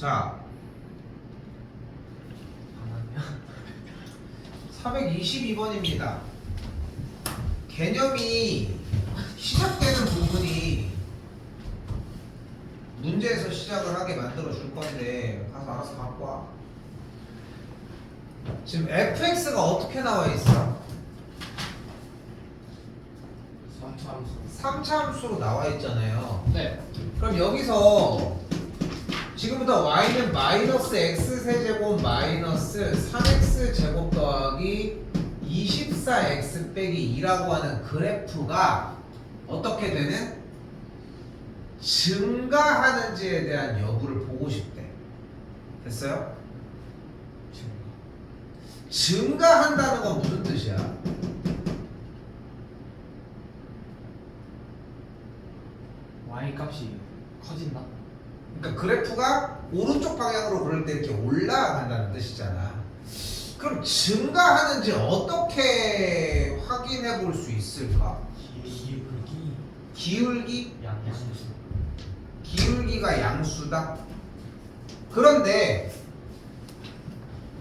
자, 422번입니다. 개념이 시작되는 부분이 문제에서 시작을 하게 만들어 줄 건데 가서 알아서 갖고 와. 지금 fx가 어떻게 나와 있어? 3차 함수로 나와 있잖아요. 네. 그럼 여기서 지금부터 y는 마이너스 x 세제곱 마이너스 3x 제곱 더하기 24x 빼기 2라고 하는 그래프가 어떻게 되는? 증가하는지에 대한 여부를 보고 싶대. 됐어요? 증가한다는 건 무슨 뜻이야? y 값이 커진다. 그러니까 그래프가 오른쪽 방향으로 그럴 때 이렇게 올라간다는 뜻이잖아. 그럼 증가하는지 어떻게 확인해 볼 수 있을까? 기울기. 기울기? 양수. 기울기가 양수다. 그런데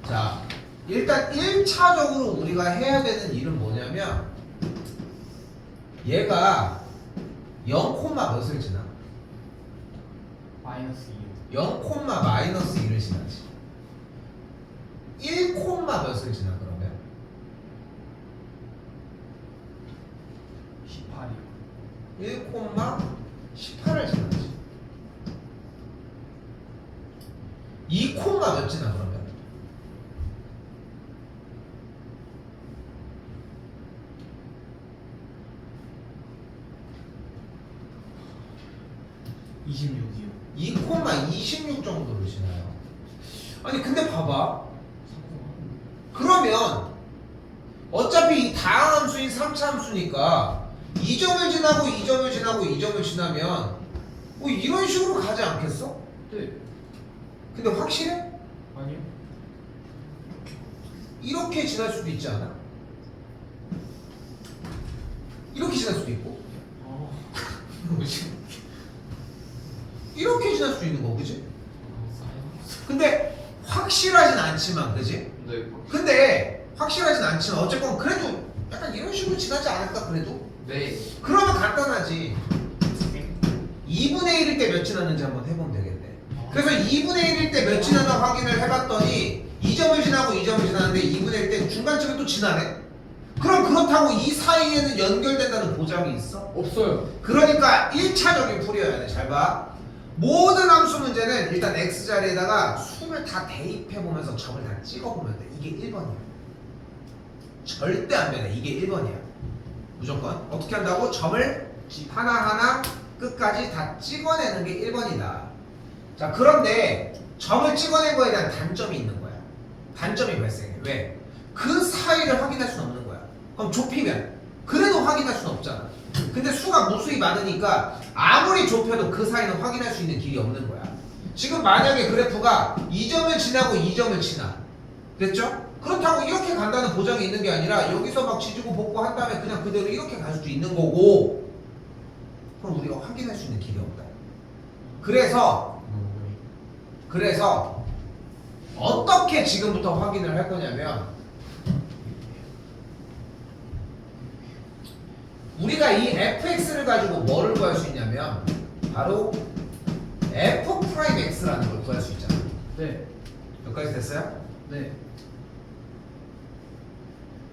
자, 일단 1차적으로 우리가 해야 되는 일은 뭐냐면 얘가 0, 몇을 지나? 마이너스 0, 마이너스 1을 지나지. 1, 몇을 지나 그러면? 18이요. 1, 18을 지나지. 2, 몇 지나 그러면? 26이요. 2, 26 정도를 지나요. 아니 근데 봐봐. 그러면 어차피 이 다항 함수인 3차 함수니까 2점을 지나고 2점을 지나고 2점을 지나면 뭐 이런 식으로 가지 않겠어? 네. 근데 확실해? 아니요. 이렇게 지날 수도 있지 않아? 이렇게 지날 수도 있고 이렇게 지날 수도 있는 거 그지? 근데 확실하진 않지만 그지? 네. 근데 확실하진 않지만 어쨌건 그래도 약간 이런 식으로 지나지 않을까 그래도? 네. 그러면 간단하지. 2분의 1일 때 몇 지났는지 한번 해보면 되겠네. 그래서 2분의 1일 때 몇 지나나 확인을 해봤더니 2점을 지나고 2점을 지나는데 2분의 1 때 중간쯤에 또 지나네? 그럼 그렇다고 이 사이에는 연결된다는 보장이 있어? 없어요. 그러니까 1차적인 풀이여야 돼. 잘 봐. 모든 함수 문제는 일단 x자리에다가 수를 다 대입해보면서 점을 다 찍어보면 돼. 이게 1번이야. 절대 안 변해. 이게 1번이야. 무조건. 어떻게 한다고? 점을 하나하나 끝까지 다 찍어내는 게 1번이다. 자, 그런데 점을 찍어낸 거에 대한 단점이 있는 거야. 단점이 발생해. 왜? 그 사이를 확인할 수는 없는 거야. 그럼 좁히면 그래도 확인할 수는 없잖아. 근데 수가 무수히 많으니까 아무리 좁혀도 그 사이는 확인할 수 있는 길이 없는 거야. 지금 만약에 그래프가 2점을 지나고 2점을 지나. 됐죠? 그렇다고 이렇게 간다는 보장이 있는 게 아니라 여기서 막 지지고 볶고 한 다음에 그냥 그대로 이렇게 갈 수도 있는 거고, 그럼 우리가 확인할 수 있는 길이 없다. 그래서 어떻게 지금부터 확인을 할 거냐면 우리가 이 fx를 가지고 뭐를 구할 수 있냐면 바로 f'x라는 걸 구할 수 있잖아. 네. 여기까지 됐어요? 네.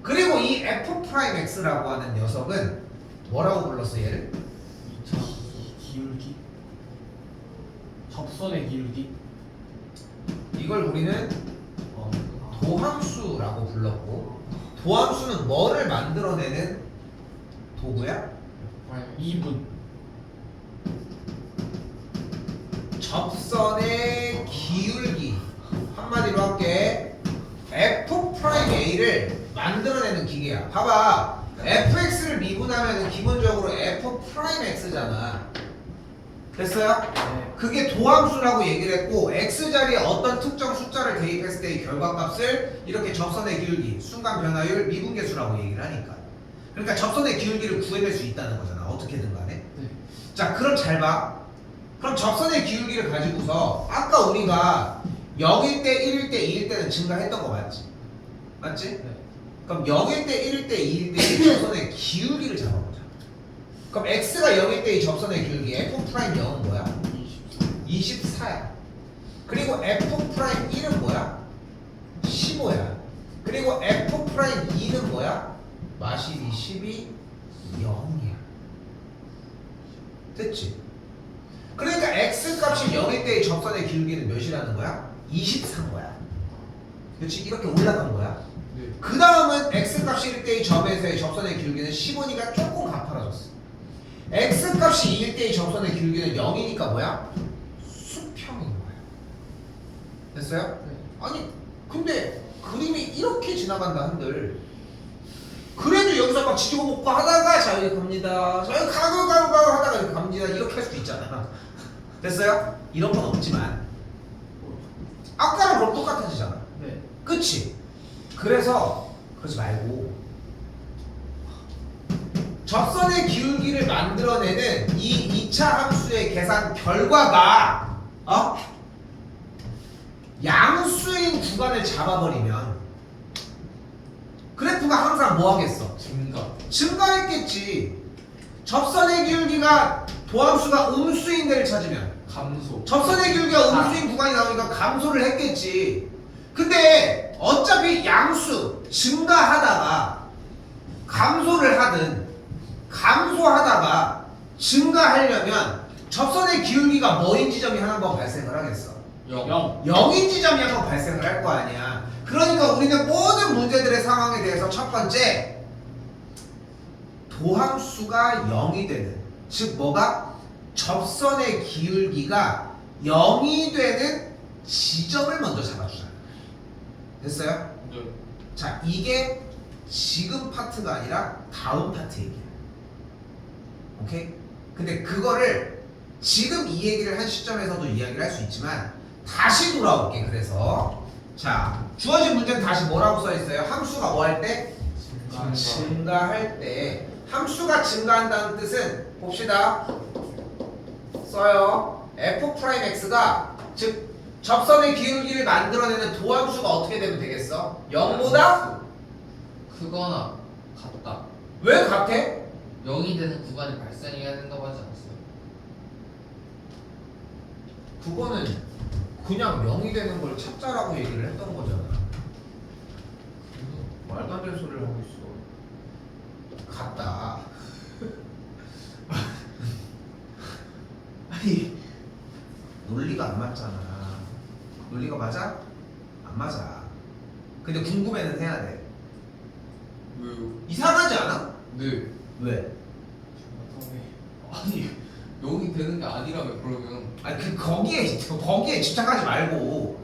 그리고 이 f'x라고 하는 녀석은 뭐라고 불렀어 얘를? 2차 기울기. 접선의 기울기. 이걸 우리는 도함수라고 불렀고, 도함수는 뭐를 만들어내는 도구야? 2분. 접선의 기울기. 한마디로 할게. f'A를 만들어내는 기계야. 봐봐. fx를 미분하면 기본적으로 f'x잖아. 됐어요? 네. 그게 도함수라고 얘기를 했고, x자리에 어떤 특정 숫자를 대입했을 때의 결과값을 이렇게 접선의 기울기, 순간 변화율, 미분계수라고 얘기를 하니까. 그러니까 접선의 기울기를 구해낼 수 있다는 거잖아. 어떻게든 간에. 네. 자, 그럼 잘 봐. 그럼 접선의 기울기를 가지고서 아까 우리가 0일 때, 1일 때, 2일 때는 증가했던 거 맞지? 맞지? 네. 그럼 0일 때, 1일 때, 2일 때 이 접선의 기울기를 잡아보자. 그럼 x가 0일 때 이 접선의 기울기 f'0은 뭐야? 24야. 그리고 f'1은 뭐야? 15야. 그리고 f'2는 뭐야? 마실이 12, 0이야. 됐지? 그러니까 x 값이 0일 때의 접선의 기울기는 몇이라는 거야? 24인 거야. 그렇지? 이렇게 올라간 거야. 네. 그 다음은 x 값이 1일 때의 접에서의 접선의 기울기는 15니까 조금 가파라졌어. x 값이 2일 때의 접선의 기울기는 0이니까 뭐야? 수평인 거야. 됐어요? 네. 아니 근데 그림이 이렇게 지나간다 한들 그래도 여기서 막 지지고 볶고 하다가 자 여기 갑니다. 자 여기 가고 하다가 여기 갑니다. 이렇게 할 수도 있잖아. 됐어요? 이런 건 없지만 아까랑 그럼 똑같아지잖아. 네. 그치? 그래서 그러지 말고 접선의 기울기를 만들어내는 이 2차 함수의 계산 결과가 양수인 구간을 잡아버리면 그래프가 항상 뭐 하겠어? 증가했겠지. 접선의 기울기가 도함수가 음수인 데를 찾으면 감소. 접선의 기울기가 음수인 구간이 나오니까 감소를 했겠지. 근데 어차피 양수 증가하다가 감소를 하든 감소하다가 증가하려면 접선의 기울기가 뭐인 지점이 한번 발생을 하겠어. 0인 지점이 한번 발생을 할 거 아니야. 그러니까 우리는 모든 문제들의 상황에 대해서 첫 번째 도함수가 0이 되는, 즉 뭐가? 접선의 기울기가 0이 되는 지점을 먼저 잡아주잖아. 됐어요? 네. 자, 이게 지금 파트가 아니라 다음 파트 얘기야. 오케이? 근데 그거를 지금 이 얘기를 한 시점에서도 이야기를 할 수 있지만 다시 돌아올게. 그래서 자, 주어진 문제는 다시 뭐라고 써있어요? 함수가 뭐 할 때? 증가할 때. 함수가 증가한다는 뜻은 봅시다. 써요. f'x가 즉 접선의 기울기를 만들어내는 도함수가 어떻게 되면 되겠어? 0보다 크거나 같다. 왜 같아? 0이 되는 구간이 발생해야 된다고 하지 않았어요? 그거는 그냥 0이 되는 걸 찾자라고 얘기를 했던 거잖아. 말도 안 되는 소리를 하고 있어. 같다. 아니 논리가 안 맞잖아. 논리가 맞아? 안 맞아. 근데 궁금해는 해야 돼. 왜요? 이상하지 않아? 네. 왜? 아니 0이 되는 게 아니라면 그러면 아니 거기에 집착하지 말고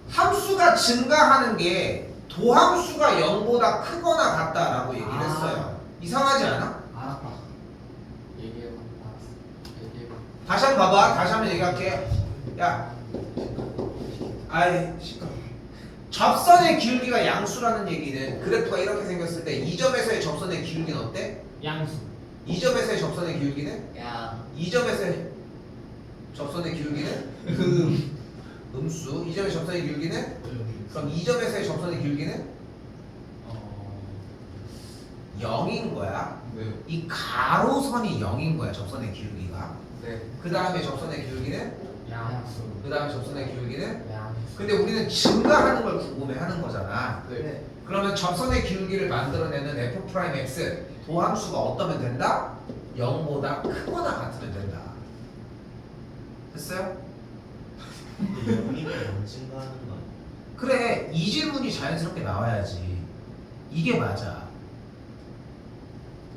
함수가 증가하는 게 도함수가 0보다 크거나 같다라고 얘기를 했어요. 이상하지 않아? 알았다. 얘기해봐. 알았어. 얘기해봐. 다시 한번 봐봐. 다시 한번 얘기할게. 야, 아이 시끄러. 접선의 기울기가 양수라는 얘기는 그래프가 이렇게 생겼을 때 이 점에서의 접선의 기울기는 어때? 양수. 이 점에서의 접선의 기울기는? 야. 이 점에서의 접선의 기울기는? 음수. 이 점의 접선의 기울기는? 그럼 이 점에서의 접선의 기울기는? 0인 거야. 네. 이 가로선이 0인 거야. 접선의 기울기가. 네. 그 다음에 접선의 기울기는? 양수. 그 다음에 접선의 기울기는? 양수. 근데 우리는 증가하는 걸 궁금해하는 거잖아. 네. 그러면 접선의 기울기를 만들어내는 f'x 도함수가 어떠면 된다? 0보다 크거나 같으면 된다. 됐어요? 근데 영림이 언젠가 하는 거 아니야? 그래, 이 질문이 자연스럽게 나와야지. 이게 맞아.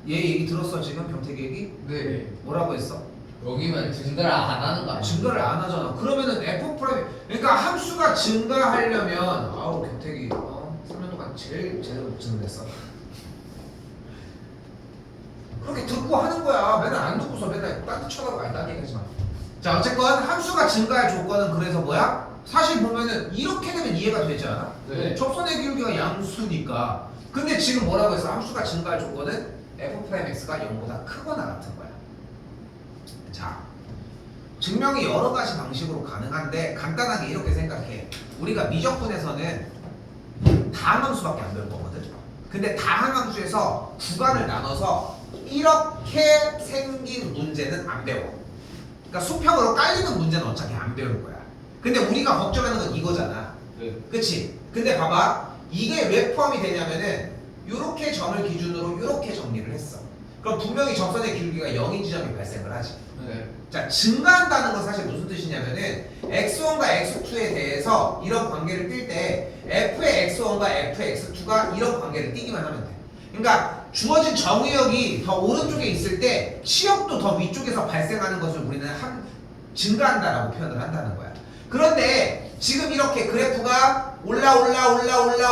얘 얘기 들었어 지금? 병택 얘기? 네. 뭐라고 했어? 0이면 증가를 안 하는 거 아니야? 증가를 안 하잖아. 그러면은 그러니까 함수가 증가하려면 아우 경택이 3년 동안 제일 제대로 증가했어. 그렇게 듣고 하는 거야. 맨날 안 듣고서 맨날 딴데 쳐다보고 딴 얘기하지 마. 자 어쨌건 함수가 증가할 조건은 그래서 뭐야? 사실 보면은 이렇게 되면 이해가 되지 않아? 네. 접선의 기울기가 양수니까. 근데 지금 뭐라고 했어? 함수가 증가할 조건은 f'x가 0보다 크거나 같은 거야. 자, 증명이 여러 가지 방식으로 가능한데 간단하게 이렇게 생각해. 우리가 미적분에서는 다항함수밖에 안 배울 거거든. 근데 다항함수에서 구간을 나눠서 이렇게 생긴 문제는 안 배워. 그러니까 수평으로 깔리는 문제는 어차피 안 배울 거야. 근데 우리가 걱정하는 건 이거잖아. 네. 그치? 근데 봐봐. 이게 왜 포함이 되냐면은 요렇게 점을 기준으로 요렇게 정리를 했어. 그럼 분명히 접선의 기울기가 0인 지점이 발생을 하지. 네. 자, 증가한다는 건 사실 무슨 뜻이냐면은 x1과 x2에 대해서 이런 관계를 띌 때 f의 x1과 f의 x2가 이런 관계를 띄기만 하면 돼. 그러니까 주어진 정의역이 더 오른쪽에 있을 때 치역도 더 위쪽에서 발생하는 것을 우리는 증가한다라고 표현을 한다는 거야. 그런데 지금 이렇게 그래프가 올라가다가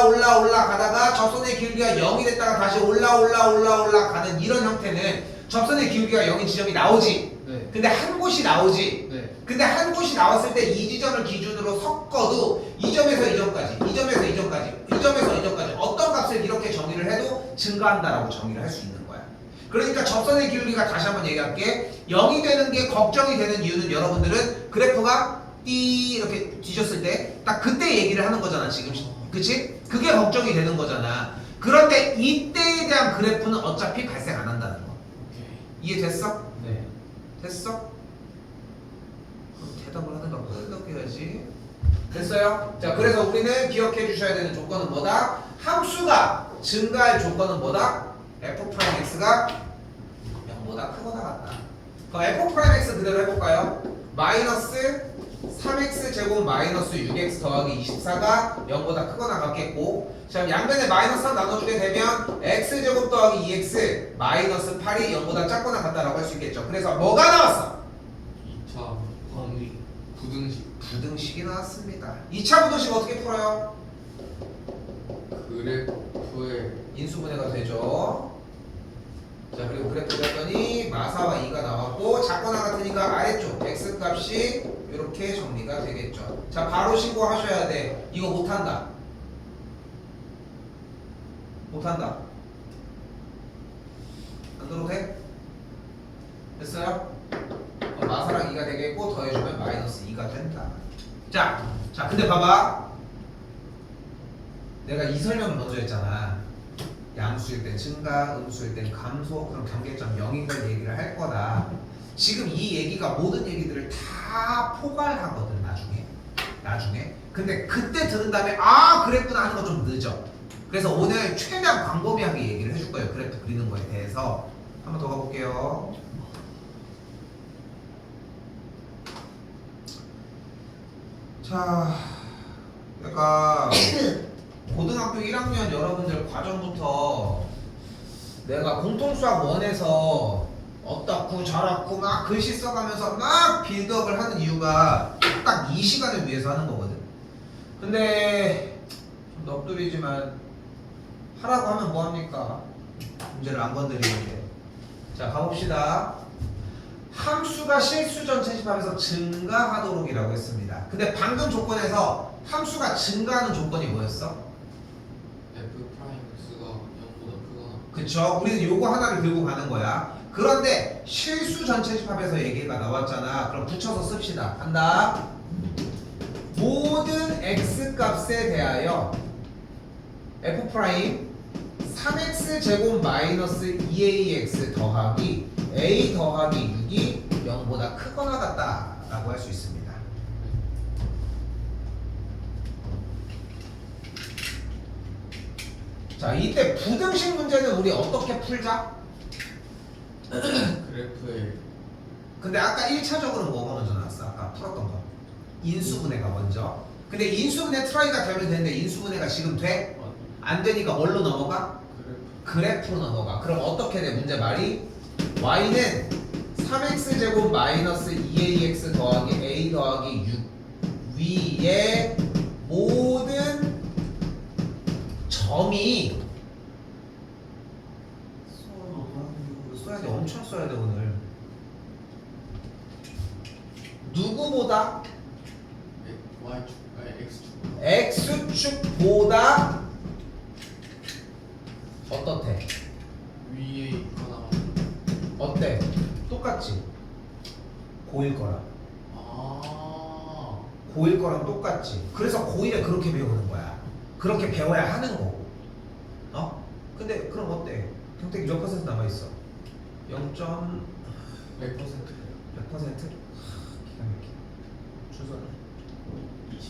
접선의 기울기가 0이 됐다가 다시 올라가는 이런 형태는 접선의 기울기가 0인 지점이 나오지. 네. 근데 한 곳이 나오지. 네. 근데 한 곳이 나왔을 때 이 지점을 기준으로 섞어도 이 점에서 이 점까지, 이 점에서 이 점까지, 이 점에서 이 점까지 어떤 값을 이렇게 정의를 해도 증가한다라고 정의를 할 수 있는 거야. 그러니까 접선의 기울기가 다시 한번 얘기할게. 0이 되는 게 걱정이 되는 이유는 여러분들은 그래프가 띠 이렇게 뒤졌을 때 딱 그때 얘기를 하는 거잖아 지금. 그치? 그게 걱정이 되는 거잖아. 그런데 이때에 대한 그래프는 어차피 발생 안 한다는 거. 오케이. 이해됐어? 네. 됐어? 그럼 대답을 하든가 끄덕여야지. 됐어요? 자, 그래서 우리는 기억해 주셔야 되는 조건은 뭐다? 함수가 증가할 조건은 뭐다? f'x가 0보다 크거나 같다. 그럼 f'x 그대로 해볼까요? 마이너스 3x 제곱 마이너스 6x 더하기 24가 0보다 크거나 같겠고, 자, 양변에 마이너스 3 나눠주게 되면 x 제곱 더하기 2x 마이너스 8이 0보다 작거나 같다라고 할 수 있겠죠. 그래서 뭐가 나왔어? 2차 범위 부등식. 부등식이 나왔습니다. 2차 부등식 어떻게 풀어요? 그래프의 인수분해가 되죠. 자, 그리고 그래프 그렸더니 마사와 2가 나왔고 작거나 같으니까 아래쪽 x 값이 이렇게 정리가 되겠죠. 자, 바로 신고하셔야 돼. 이거 못한다. 못한다. 안 들어도 돼? 됐어요? 마사랑 2가 되겠고 더해주면 마이너스 2가 된다. 자, 근데 봐봐. 내가 이 설명을 먼저 했잖아. 양수일 땐 증가, 음수일 땐 감소, 그럼 경계점 0인 걸 얘기를 할 거다. 지금 이 얘기가 모든 얘기들을 다 포괄하거든 나중에. 근데 그때 들은 다음에 아 그랬구나 하는 건 좀 늦어. 그래서 오늘 최대한 광범위하게 얘기를 해줄 거예요. 그래프 그리는 거에 대해서. 한번 더 가볼게요. 자, 내가 고등학교 1학년 여러분들 과정부터 내가 공통수학 1에서 어떻고 저렇고 막 글씨 써가면서 막 빌드업을 하는 이유가 딱 이 시간을 위해서 하는 거거든. 근데 좀 넋두리지만 하라고 하면 뭐합니까? 문제를 안 건드리는데. 자, 가봅시다. 함수가 실수전 채집하면서 증가하도록이라고 했습니다. 근데 방금 조건에서 함수가 증가하는 조건이 뭐였어? f'x가 0보다 크거나. 그쵸? 우리는 요거 하나를 들고 가는 거야. 그런데 실수 전체 집합에서 얘기가 나왔잖아. 그럼 붙여서 씁시다. 한다. 모든 x 값에 대하여 f' 3x 제곱 마이너스 2ax 더하기 a 더하기 6이 0보다 크거나 같다라고 할 수 있습니다. 자, 이때 부등식 문제는 우리 어떻게 풀자? 그래프의 근데 아까 1차적으로 뭐가 먼저 나왔어? 아까 풀었던 거 인수분해가 먼저. 근데 인수분해 트라이가 되면 되는데 인수분해가 지금 돼? 안 되니까 뭘로 넘어가? 그래프로 넘어가. 그럼 어떻게 돼? 문제 말이 y는 3x 제곱 마이너스 2ax 더하기 a 더하기 6 위에 모든 점이 써야 돼. 엄청 써야 돼 오늘. 누구보다? y축, x축. x축보다 어떻대? 위에 있거나 어때? 똑같지? 고1 거랑. 아. 고1 거랑 똑같지. 그래서 고1에 그렇게 배우는 거야. 그렇게 배워야 하는 거고. 근데 그럼 어때? 평택이 몇 퍼센트 남아있어? 0. 100%. 몇 퍼센트? 기가 막히네. 준서는 24%.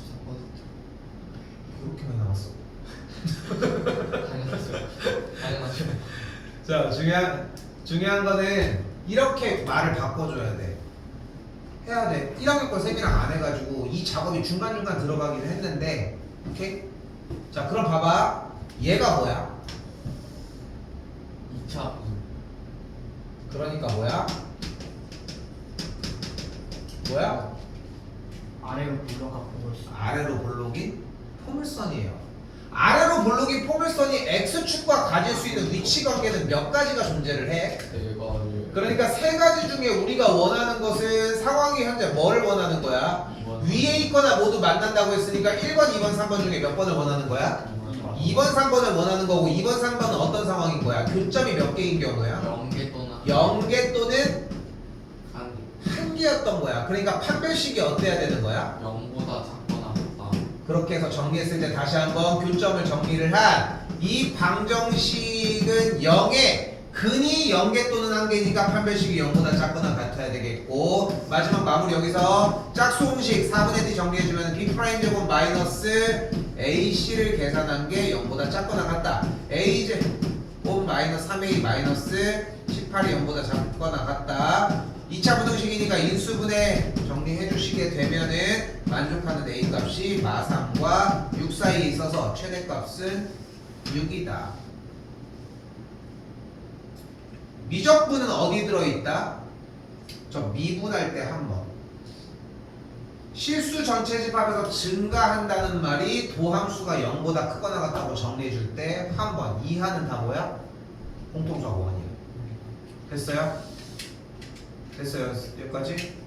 그렇게 많이 남았어. 당연하죠. 당연하죠. 자, 중요한 거는 이렇게 말을 바꿔줘야 돼. 해야 돼. 1학년 거 쌤이랑 안 해가지고 이 작업이 중간중간 들어가기는 했는데, 오케이? 자, 그럼 봐봐. 얘가 뭐야? 2차 부등. 그러니까 뭐야? 뭐야? 아래로 불러가 보고 있어. 아래로 볼록인 포물선이에요. 아래로 볼록인 포물선이 x축과 가질 수 있는 위치 관계는 몇 가지가 존재를 해? 대가 그러니까 세 가지 중에 우리가 원하는 것은 상황이 현재 뭐를 원하는 거야? 위에 있거나 모두 만난다고 했으니까 1번, 2번, 3번 중에 몇 번을 원하는 거야? 2번, 3번을 원하는 거고 2번, 3번은 어떤 상황인 거야? 교점이 몇 개인 경우야? 0개 또는 0개 또는 한 1개였던 거야. 그러니까 판별식이 어때야 되는 거야? 0보다 작거나 같다. 그렇게 해서 정리했을 때 다시 한번 교점을 정리를 한 이 방정식은 0에 근이 0개 또는 1개니까 판별식이 0보다 작거나 같아야 되겠고, 마지막 마무리 여기서 짝수공식 4분의 d 정리해주면 B'제곱 마이너스 AC를 계산한 게 0보다 작거나 같다. A제곱 마이너스 3A 마이너스 18이 0보다 작거나 같다. 2차 부등식이니까 인수분해 정리해 주시게 되면은 만족하는 A 값이 마3과 6 사이에 있어서 최대값은 6이다. 미적분은 어디 들어있다? 저 미분할 때 한 번. 실수 전체 집합에서 증가한다는 말이 도함수가 0보다 크거나 같다고 정리해 줄 때 한 번. 이하는 다 뭐야? 공통적 원이야. 됐어요? 됐어요. 여기까지?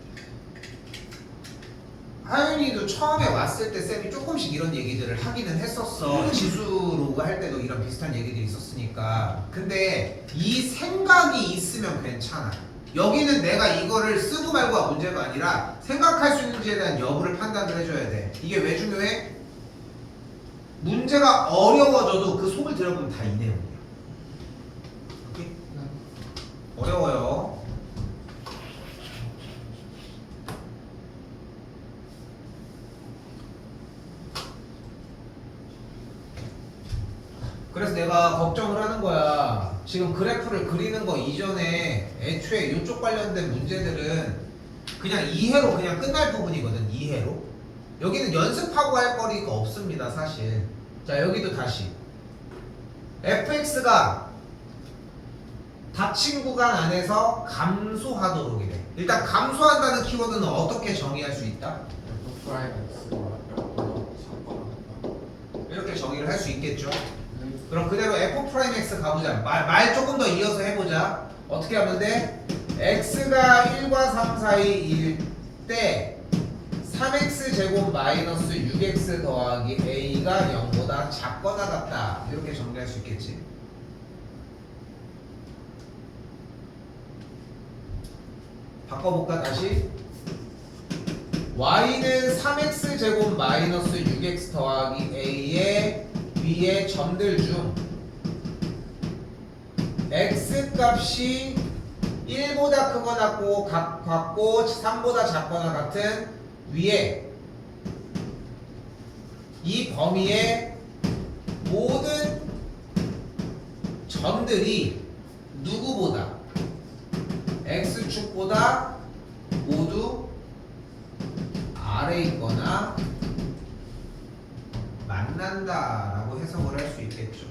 하윤이도 처음에 왔을 때 쌤이 조금씩 이런 얘기들을 하기는 했었어. 지수로 할 때도 이런 비슷한 얘기들이 있었으니까. 근데 이 생각이 있으면 괜찮아. 여기는 내가 이거를 쓰고 말고가 문제가 아니라 생각할 수 있는지에 대한 여부를 판단을 해줘야 돼. 이게 왜 중요해? 문제가 어려워져도 그 속을 들여보면 다 이 내용이야. 오케이? 어려워요. 그래서 내가 걱정을 하는 거야. 지금 그래프를 그리는 거 이전에 애초에 이쪽 관련된 문제들은 그냥 이해로 그냥 끝날 부분이거든. 이해로. 여기는 연습하고 할 거리가 없습니다, 사실. 자, 여기도 다시 fx가 닫힌 구간 안에서 감소하도록 이래. 일단 감소한다는 키워드는 어떻게 정의할 수 있다? F 프라임 X가 0보다 작거나 같다. 이렇게 정의를 할 수 있겠죠. 그럼 그대로 f'(x) 가보자. 말 조금 더 이어서 해보자. 어떻게 하면 돼? x가 1과 3 사이일 때 3x 제곱 마이너스 6x 더하기 a가 0보다 작거나 같다. 이렇게 정리할 수 있겠지. 바꿔볼까 다시? y는 3x 제곱 마이너스 6x 더하기 a의 위에 점들 중 x 값이 1보다 크거나 같고 3보다 작거나 같은 위에 이 범위의 모든 점들이 누구보다 x축보다 모두 아래 있거나 만난다라고 해석을 할 수 있겠죠.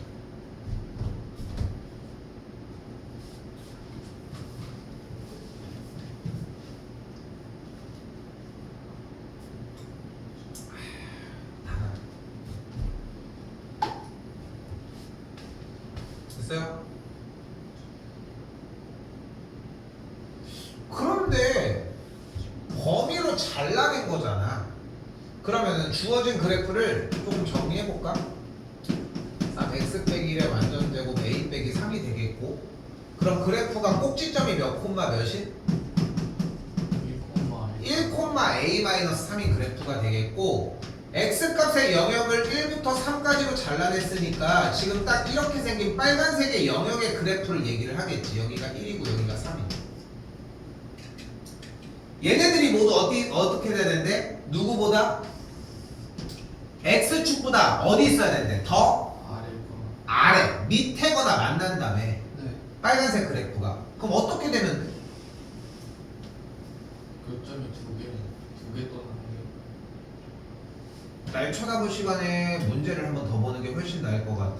됐어요? 그런데 범위로 잘라낸 거잖아. 그러면은 주어진 그래프를 조금 정리해볼까? 3x 빼기 1의 완전제곱 a 빼기 3이 되겠고, 그럼 그래프가 꼭지점이 몇 콤마 몇인? 1,2 1,a-3인 그래프가 되겠고 x값의 영역을 1부터 3까지로 잘라냈으니까 지금 딱 이렇게 생긴 빨간색의 영역의 그래프를 얘기를 하겠지. 여기가 1이고 여기가 3이고 얘네들이 모두 어떻게 돼야 되는데? 누구보다? x축보다 어디 있어야 되는데? 더? 아래 밑에거나 만난 다음에 네. 빨간색 그래프가 그럼 어떻게 되면 돼? 교점이 두개 떠나는 날 쳐다볼 시간에 문제를 한번 더 보는 게 훨씬 나을 것 같아.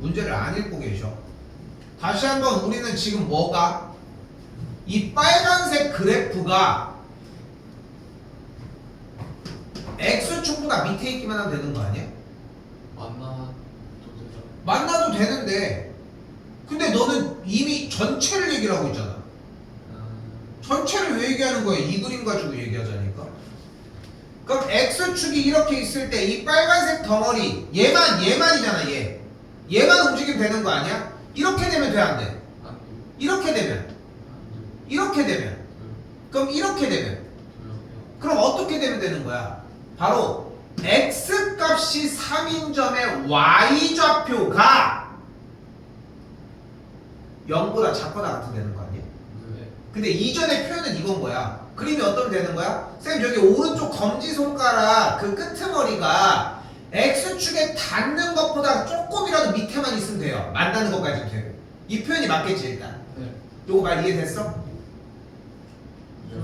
문제를 안 읽고 계셔. 다시 한번 우리는 지금 뭐가? 이 빨간색 그래프가 x축보다 밑에 있기만 하면 되는 거 아니야? 만나도 되죠. 만나도 되는데 근데 너는 이미 전체를 얘기를 하고 있잖아. 전체를 왜 얘기하는 거야? 이 그림 가지고 얘기하자니까. 그럼 x축이 이렇게 있을 때 이 빨간색 덩어리 얘만이잖아. 얘만 움직이면 되는 거 아니야? 이렇게 되면 돼 안 돼? 안 돼요. 이렇게 되면 안 돼요. 이렇게 되면 그럼 이렇게 되면 돼요. 그럼 어떻게 되면 되는 거야? 바로 x값이 3인 점의 y좌표가 0보다 작거나 같은 되는 거 아니야? 네. 근데 이전의 표현은 이건 거야. 그림이 어떤 되는 거야? 쌤 저기 오른쪽 검지손가락 그 끄트머리가 x축에 닿는 것보다 조금이라도 밑에만 있으면 돼요. 만나는 것까지 되고. 이 표현이 맞겠지 일단. 네. 요거 말 이해됐어?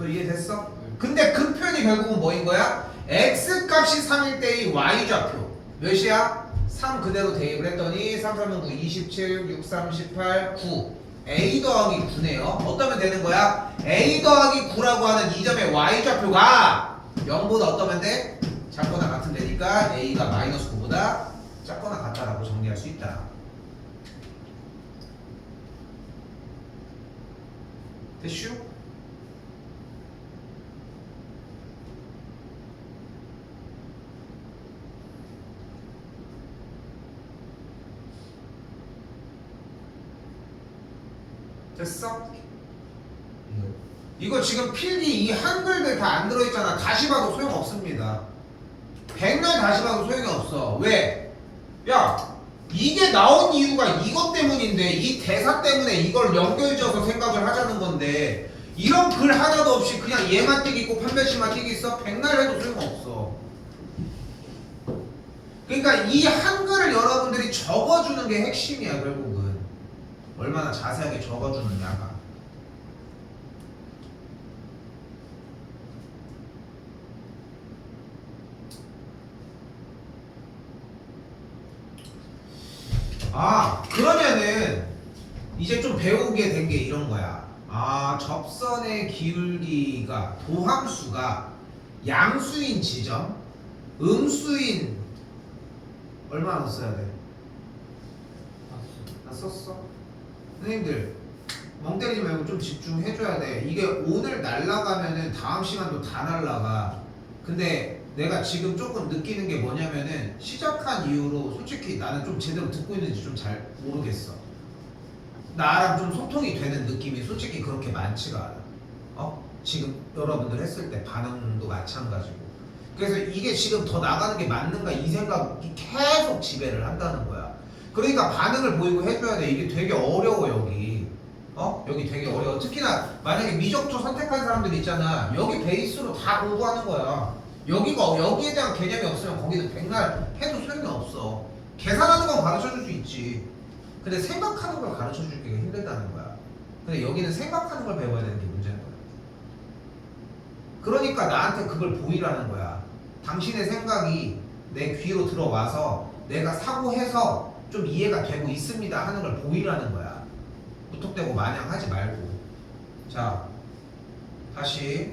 이해됐어? 근데 그 표현이 결국은 뭐인 거야? x값이 3일 때의 y좌표 몇이야? 3 그대로 대입을 했더니 3, 3은 9, 27, 6, 3, 18, 9 a 더하기 9네요. 어떠면 되는 거야? a 더하기 9라고 하는 이 점의 y좌표가 0보다 어떠면 돼? 작거나 같은 데니까 a가 마이너스 9보다 작거나 같다라고 정리할 수 있다. 됐슈? 됐어? 이거 지금 필기 이 한글들 다 안 들어있잖아. 다시 봐도 소용없습니다. 백날 다시 봐도 소용이 없어. 왜? 야 이게 나온 이유가 이것 때문인데 이 대사 때문에 이걸 연결지어서 생각을 하자는 건데 이런 글 하나도 없이 그냥 얘만 띄기 있고 판별식만 띄기 있어? 백날 해도 소용없어. 그러니까 이 한글을 여러분들이 적어주는 게 핵심이야. 결국은 얼마나 자세하게 적어주느냐가. 그러면은 이제 좀 배우게 된 게 이런 거야. 접선의 기울기가 도함수가 양수인 지점, 음수인 얼마나 써야 돼? 다 썼어? 선생님들 멍 때리지 말고 좀 집중해줘야 돼. 이게 오늘 날라가면은 다음 시간도 다 날라가. 근데 내가 지금 조금 느끼는 게 뭐냐면은 시작한 이후로 솔직히 나는 좀 제대로 듣고 있는지 좀 잘 모르겠어. 나랑 좀 소통이 되는 느낌이 솔직히 그렇게 많지가 않아. 지금 여러분들 했을 때 반응도 마찬가지고. 그래서 이게 지금 더 나가는 게 맞는가 이 생각이 계속 지배를 한다는 거야. 그러니까 반응을 보이고 해줘야 돼. 이게 되게 어려워 여기. 여기 되게 어려워. 특히나 만약에 미적초 선택한 사람들 있잖아. 여기 베이스로 다 공부하는 거야. 여기에 대한 개념이 없으면 거기는 백날 해도 소용이 없어. 계산하는 건 가르쳐줄 수 있지. 근데 생각하는 걸 가르쳐주기가 힘들다는 거야. 근데 여기는 생각하는 걸 배워야 되는 게 문제인 거야. 그러니까 나한테 그걸 보이라는 거야. 당신의 생각이 내 귀로 들어와서 내가 사고해서 좀 이해가 되고 있습니다 하는 걸 보이라는 거야. 무턱대고 마냥 하지 말고. 자, 다시.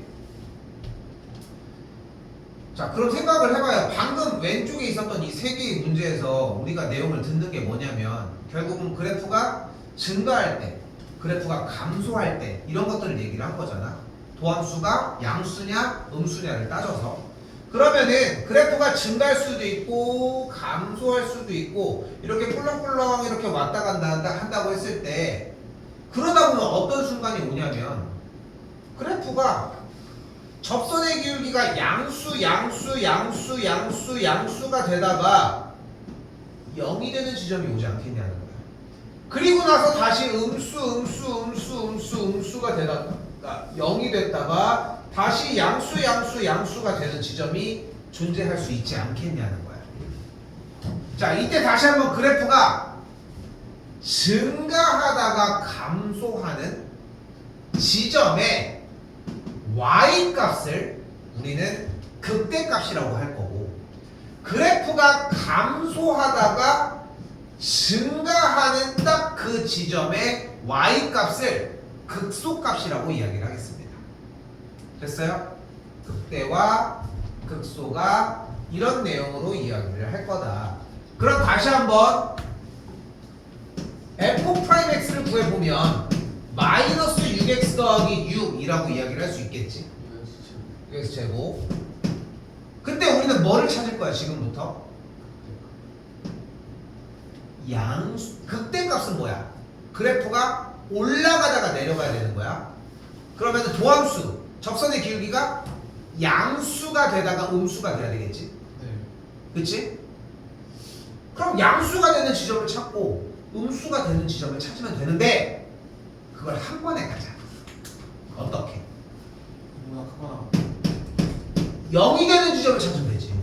자, 그럼 생각을 해봐요. 방금 왼쪽에 있었던 이 세 개의 문제에서 우리가 내용을 듣는 게 뭐냐면 결국은 그래프가 증가할 때, 그래프가 감소할 때 이런 것들을 얘기를 한 거잖아. 도함수가 양수냐 음수냐를 따져서. 그러면은 그래프가 증가할 수도 있고 감소할 수도 있고 이렇게 꿀렁꿀렁 이렇게 왔다 간다 한다고 했을 때 그러다 보면 어떤 순간이 오냐면 그래프가 접선의 기울기가 양수가 되다가 0이 되는 지점이 오지 않겠냐는 거야. 그리고 나서 다시 음수가 되다가 0이 됐다가 다시 양수가 되는 지점이 존재할 수 있지 않겠냐는 거야. 자, 이때 다시 한번 그래프가 증가하다가 감소하는 지점에 y 값을 우리는 극대값이라고 할 거고, 그래프가 감소하다가 증가하는 딱 그 지점에 y 값을 극소값이라고 이야기를 하겠습니다. 됐어요? 극대와 극소가 이런 내용으로 이야기를 할 거다. 그럼 다시 한번 f'x를 구해보면 마이너스 6x 더하기 6이라고 이야기를 할 수 있겠지. x 제곱. 근데 우리는 뭐를 찾을 거야 지금부터? 극대값은 뭐야? 그래프가 올라가다가 내려가야 되는 거야. 그러면 도함수, 접선의 기울기가 양수가 되다가 음수가 돼야 되겠지. 그치? 그럼 양수가 되는 지점을 찾고 음수가 되는 지점을 찾으면 되는데, 그걸 한 번에 가자. 어떻게? 뭐가 크거나 0이 되는 지점을 찾으면 되지.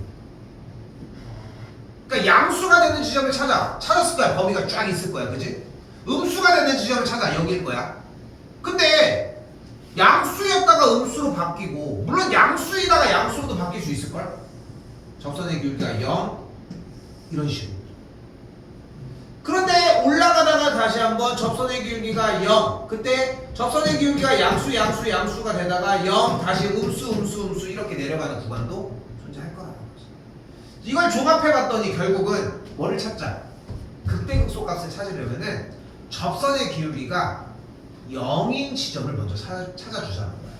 그러니까 양수가 되는 지점을 찾았을 거야. 범위가 쫙 있을 거야. 그지? 음수가 되는 지점을 찾아. 여기일 거야. 근데 양수였다가 음수로 바뀌고, 물론 양수이다가 양수로도 바뀔 수 있을걸? 접선의 기울기가 0 이런 식으로. 그런데 올라가다가 다시 한번 접선의 기울기가 0, 그때 접선의 기울기가 양수가 되다가 0, 다시 음수 이렇게 내려가는 구간도 존재할 거라는 거지. 이걸 종합해 봤더니 결국은 뭐를 찾자? 극대극소 값을 찾으려면은 접선의 기울기가 0인 지점을 먼저 찾아주자는 거야.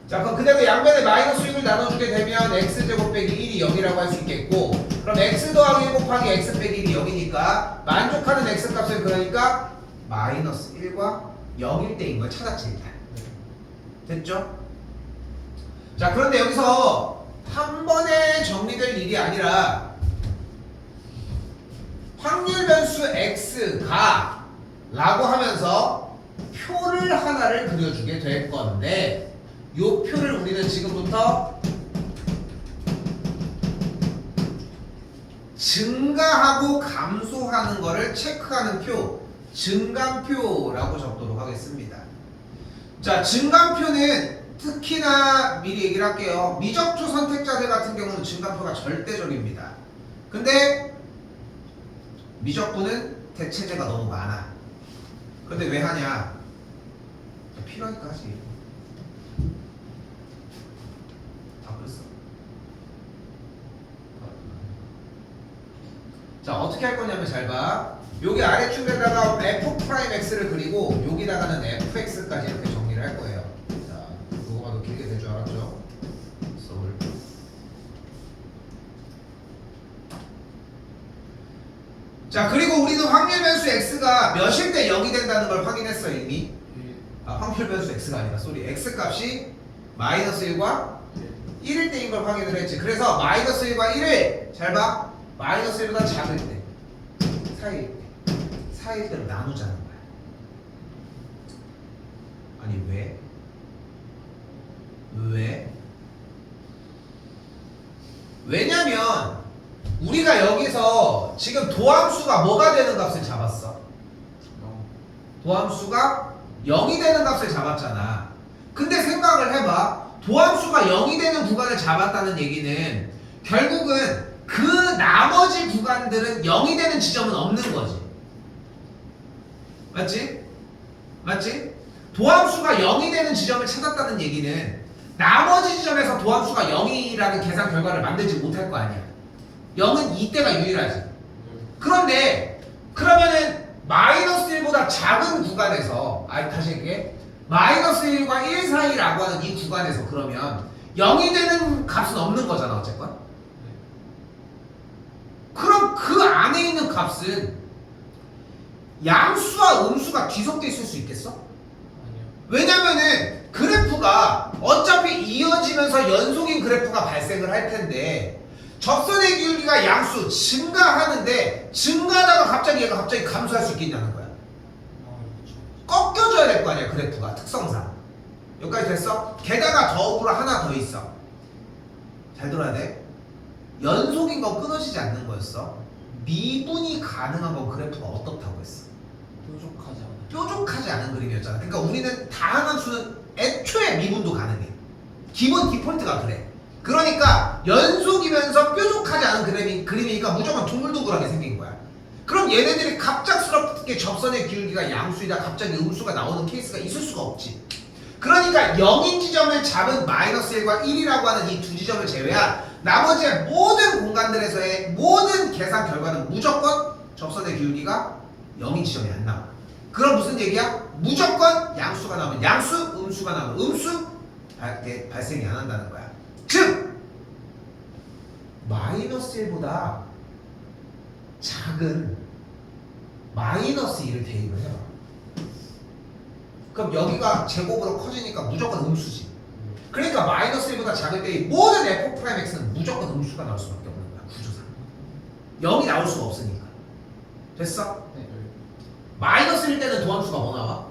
자, 그럼 그대로 양변에 마이너스 6을 나눠주게 되면 x제곱 빼기 1이 0이라고 할 수 있겠고, 그럼 x 더하기 1 곱하기 x 빼기 1이 0이니까 만족하는 x값은 그러니까 마이너스 1과 0일 때인 걸 찾았지 일단. 됐죠? 자, 그런데 여기서 한 번에 정리될 일이 아니라 확률 변수 x가 라고 하면서 표를 하나를 그려주게 될 건데, 요 표를 우리는 지금부터 증가하고 감소하는 거를 체크하는 표, 증감표라고 적도록 하겠습니다. 자, 증감표는 특히나 미리 얘기를 할게요. 미적초 선택자들 같은 경우는 증감표가 절대적입니다. 근데 미적분은 대체제가 너무 많아. 근데 왜 하냐? 필요하니까 하지. 자, 어떻게 할 거냐면 잘 봐. 여기 아래쪽에다가 f'x를 그리고 여기다가는 fx까지 이렇게 정리를 할 거예요. 자, 그거가 더 길게 될 줄 알았죠? 서울. 자, 그리고 우리는 확률 변수 x가 몇일 때 0이 된다는 걸 확인했어 이미. 확률 변수 x가 아니라 x 값이 마이너스 1과 1일 때인 걸 확인을 했지. 그래서 마이너스 1과 1을 잘 봐. 마이너스 1보다 작을 때, 사이일 때로 나누자는 거야. 아니 왜? 왜냐면 우리가 여기서 지금 도함수가 뭐가 되는 값을 잡았어? 도함수가 0이 되는 값을 잡았잖아. 근데 생각을 해봐. 도함수가 0이 되는 구간을 잡았다는 얘기는 결국은 그 나머지 구간들은 0이 되는 지점은 없는 거지. 맞지? 도함수가 0이 되는 지점을 찾았다는 얘기는 나머지 지점에서 도함수가 0이라는 계산 결과를 만들지 못할 거 아니야. 0은 이때가 유일하지. 그런데 그러면은 마이너스 1보다 작은 구간에서, 다시 얘기해. 마이너스 1과 1 사이라고 하는 이 구간에서 그러면 0이 되는 값은 없는 거잖아 어쨌건. 그럼 그 안에 있는 값은 양수와 음수가 뒤섞여 있을 수 있겠어? 아니요. 왜냐면은 그래프가 어차피 이어지면서 연속인 그래프가 발생을 할 텐데 접선의 기울기가 양수 증가하는데 증가하다가 갑자기 얘가 갑자기 감소할 수 있겠냐는 거야. 꺾여줘야 될 거 아니야 그래프가 특성상. 여기까지 됐어? 게다가 더불어 하나 더 있어. 잘 들어야 돼. 연속인 건 끊어지지 않는 거였어. 미분이 가능한 건 그래프가 어떻다고 했어? 뾰족하지 않아. 뾰족하지 않은 그림이었잖아. 그러니까 우리는 다양한 수는 애초에 미분도 가능해. 기본 디폴트가 그래. 그러니까 연속이면서 뾰족하지 않은 그림이니까 무조건 둥글둥글하게 생긴 거야. 그럼 얘네들이 갑작스럽게 접선의 기울기가 양수이다 갑자기 음수가 나오는 케이스가 있을 수가 없지. 그러니까 0인 지점을 잡은 마이너스 1과 1이라고 하는 이 두 지점을 제외한 나머지의 모든 공간들에서의 모든 계산 결과는 무조건 접선의 기울기가 0인 지점이 안 나와. 그럼 무슨 얘기야? 무조건 양수가 나오면 양수, 음수가 나오면 음수 발생이 안 한다는 거야. 즉 마이너스 1보다 작은 마이너스 1을 대입을 해봐. 그럼 여기가 제곱으로 커지니까 무조건 음수지. 그러니까 마이너스 1보다 작을 때 이 모든 f'x는 무조건 음수가 나올 수밖에 없는 거야. 구조상 0이 나올 수가 없으니까. 됐어? 네. 마이너스 1 때는 도함수가 뭐 나와?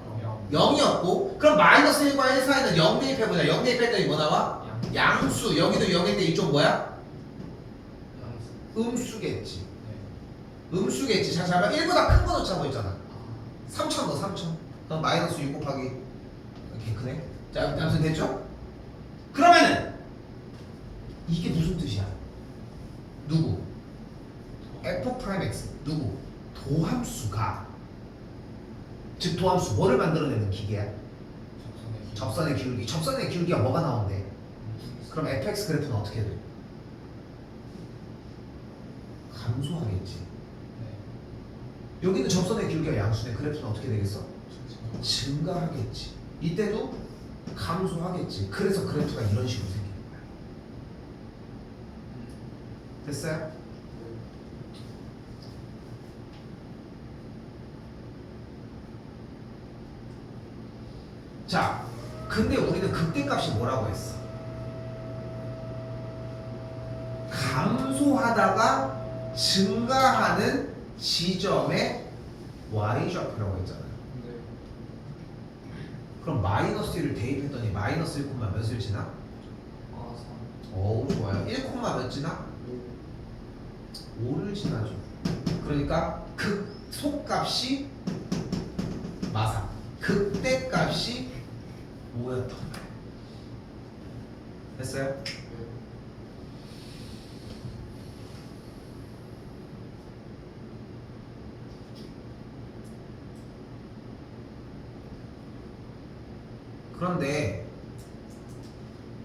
0이었고 그럼 마이너스 1과 1 사이는 0 대입해보자. 0 대입했더니 뭐 나와? 양수. 여기도 0인데 이쪽 뭐야? 음수겠지. 음수겠지. 자, 잘 봐. 1보다 큰 거 넣자고 했잖아. 3천 넣어 3천. 그럼 마이너스 6 곱하기 이렇게 크네. 자, 아무튼 됐죠? 그러면은 이게 무슨 뜻이야? 누구? f'(x) 누구? 도함수가 즉 도함수 뭐를 만들어내는 기계야? 접선의 기울기. 접선의 기울기가 뭐가 나온대? 그럼 fx 그래프는 어떻게 돼? 감소하겠지. 여기는 접선의 기울기가 양수네. 그래프는 어떻게 되겠어? 증가하겠지. 이때도 감소하겠지. 그래서 그래프가 이런 식으로 생기는 거야. 됐어요? 자, 근데 우리는 극대값이 뭐라고 했어? 감소하다가 증가하는 지점의 y좌표라고 했잖아요. 그럼 마이너스 1을 대입했더니 마이너스 1, 몇을 지나? 어우 좋아요. 1, 몇 지나? 5를 지나죠. 그러니까 극소값이 마사, 극대값이 5였던 거예요. 됐어요? 그런데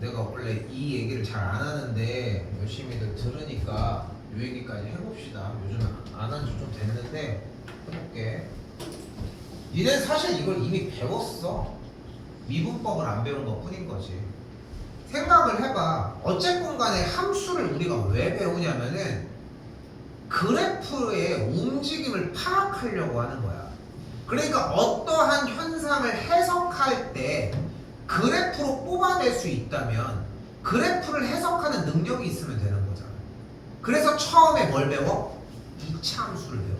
내가 원래 이 얘기를 잘 안 하는데 열심히들 들으니까 이 얘기까지 해봅시다. 요즘 안 한 지 좀 됐는데 해볼게. 니는 사실 이걸 이미 배웠어. 미분법을 안 배운 것 뿐인 거지. 생각을 해봐. 어쨌건 간에 함수를 우리가 왜 배우냐면은 그래프의 움직임을 파악하려고 하는 거야. 그러니까 어떠한 현상을 해석할 때 그래프로 뽑아낼 수 있다면 그래프를 해석하는 능력이 있으면 되는 거잖아. 그래서 처음에 뭘 배워? 2차 함수를 배워.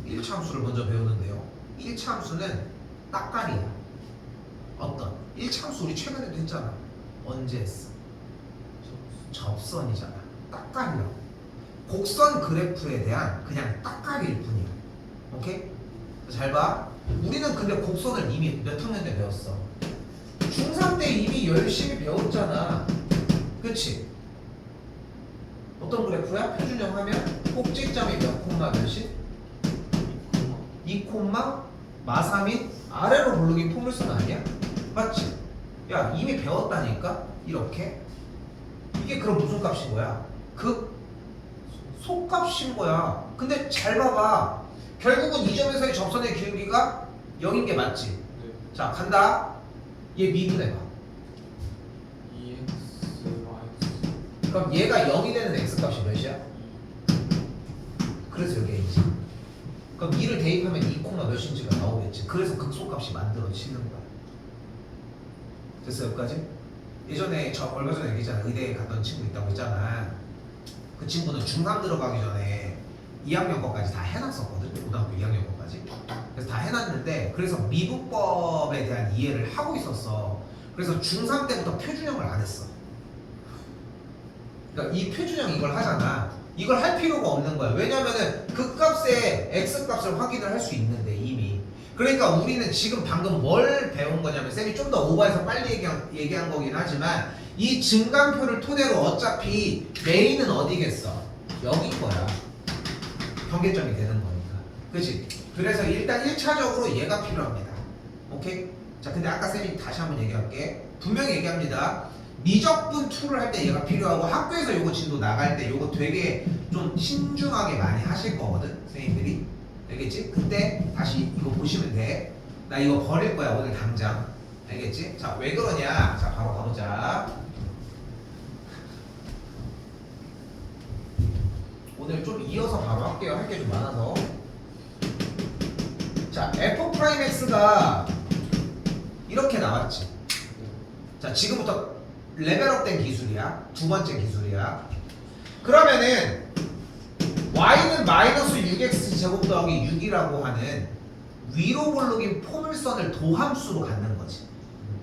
1차 함수를 먼저 배우는데요. 1차 함수는 따까리야. 어떤? 1차 함수 우리 최근에도 했잖아. 언제 했어? 접선이잖아. 따까리라고. 곡선 그래프에 대한 그냥 따까리일 뿐이야. 오케이? 잘 봐. 우리는 근데 곡선을 이미 몇 학년 때 배웠어? 중3 때 이미 열심히 배웠잖아. 그치? 어떤 그래프야? 표준형 하면 꼭지점이 몇 콤마 몇이? 2 콤마 마삼인 아래로 볼록인 포물선 아니야? 맞지? 야 이미 배웠다니까? 이렇게? 이게 그럼 무슨 값인 거야? 소값인 거야. 근데 잘 봐봐. 결국은 이 점에서의 접선의 기울기가 0인 게 맞지? 네. 자 간다. 얘 미분해봐. 그럼 얘가 0이 되는 x값이 몇이야? 그래서 여기 a지. 그럼 2를 대입하면 2 콤마 몇인지가 나오겠지. 그래서 극소값이 만들어지는 거야. 됐어 여기까지? 예전에 저 얼마 전에 얘기했잖아. 의대에 갔던 친구 있다고 했잖아. 그 친구는 중3 들어가기 전에 2학년 거까지 다 해놨었거든. 고등학교 2학년 거까지. 그래서 다 해놨는데 그래서 미분법에 대한 이해를 하고 있었어. 그래서 중3 때부터 표준형을 안 했어. 그러니까 이 표준형 이걸 하잖아. 이걸 할 필요가 없는 거야. 왜냐면은 그 값의 x 값을 확인을 할 수 있는데 이미. 그러니까 우리는 지금 방금 뭘 배운 거냐면 쌤이 좀 더 오버해서 빨리 얘기한 거긴 하지만 이 증감표를 토대로 어차피 메인은 어디겠어? 여긴 거야. 경계점이 되는 거니까. 그치? 그래서 일단 1차적으로 얘가 필요합니다. 오케이? 자, 근데 아까 쌤이 다시 한번 얘기할게. 분명히 얘기합니다. 미적분 2를 할 때 얘가 필요하고 학교에서 요거 진도 나갈 때 요거 되게 좀 신중하게 많이 하실 거거든. 선생님들이. 알겠지? 그때 다시 이거 보시면 돼. 나 이거 버릴 거야 오늘 당장. 알겠지? 자, 왜 그러냐? 자, 바로 가보자. 오늘 좀 이어서 바로 할게요. 할 게 좀 많아서. 자, f'x가 이렇게 나왔지. 자, 지금부터 레벨업된 기술이야. 두 번째 기술이야. 그러면은 y는 마이너스 6x 제곱 더하기 6이라고 하는 위로 볼록인 포물선을 도함수로 갖는 거지.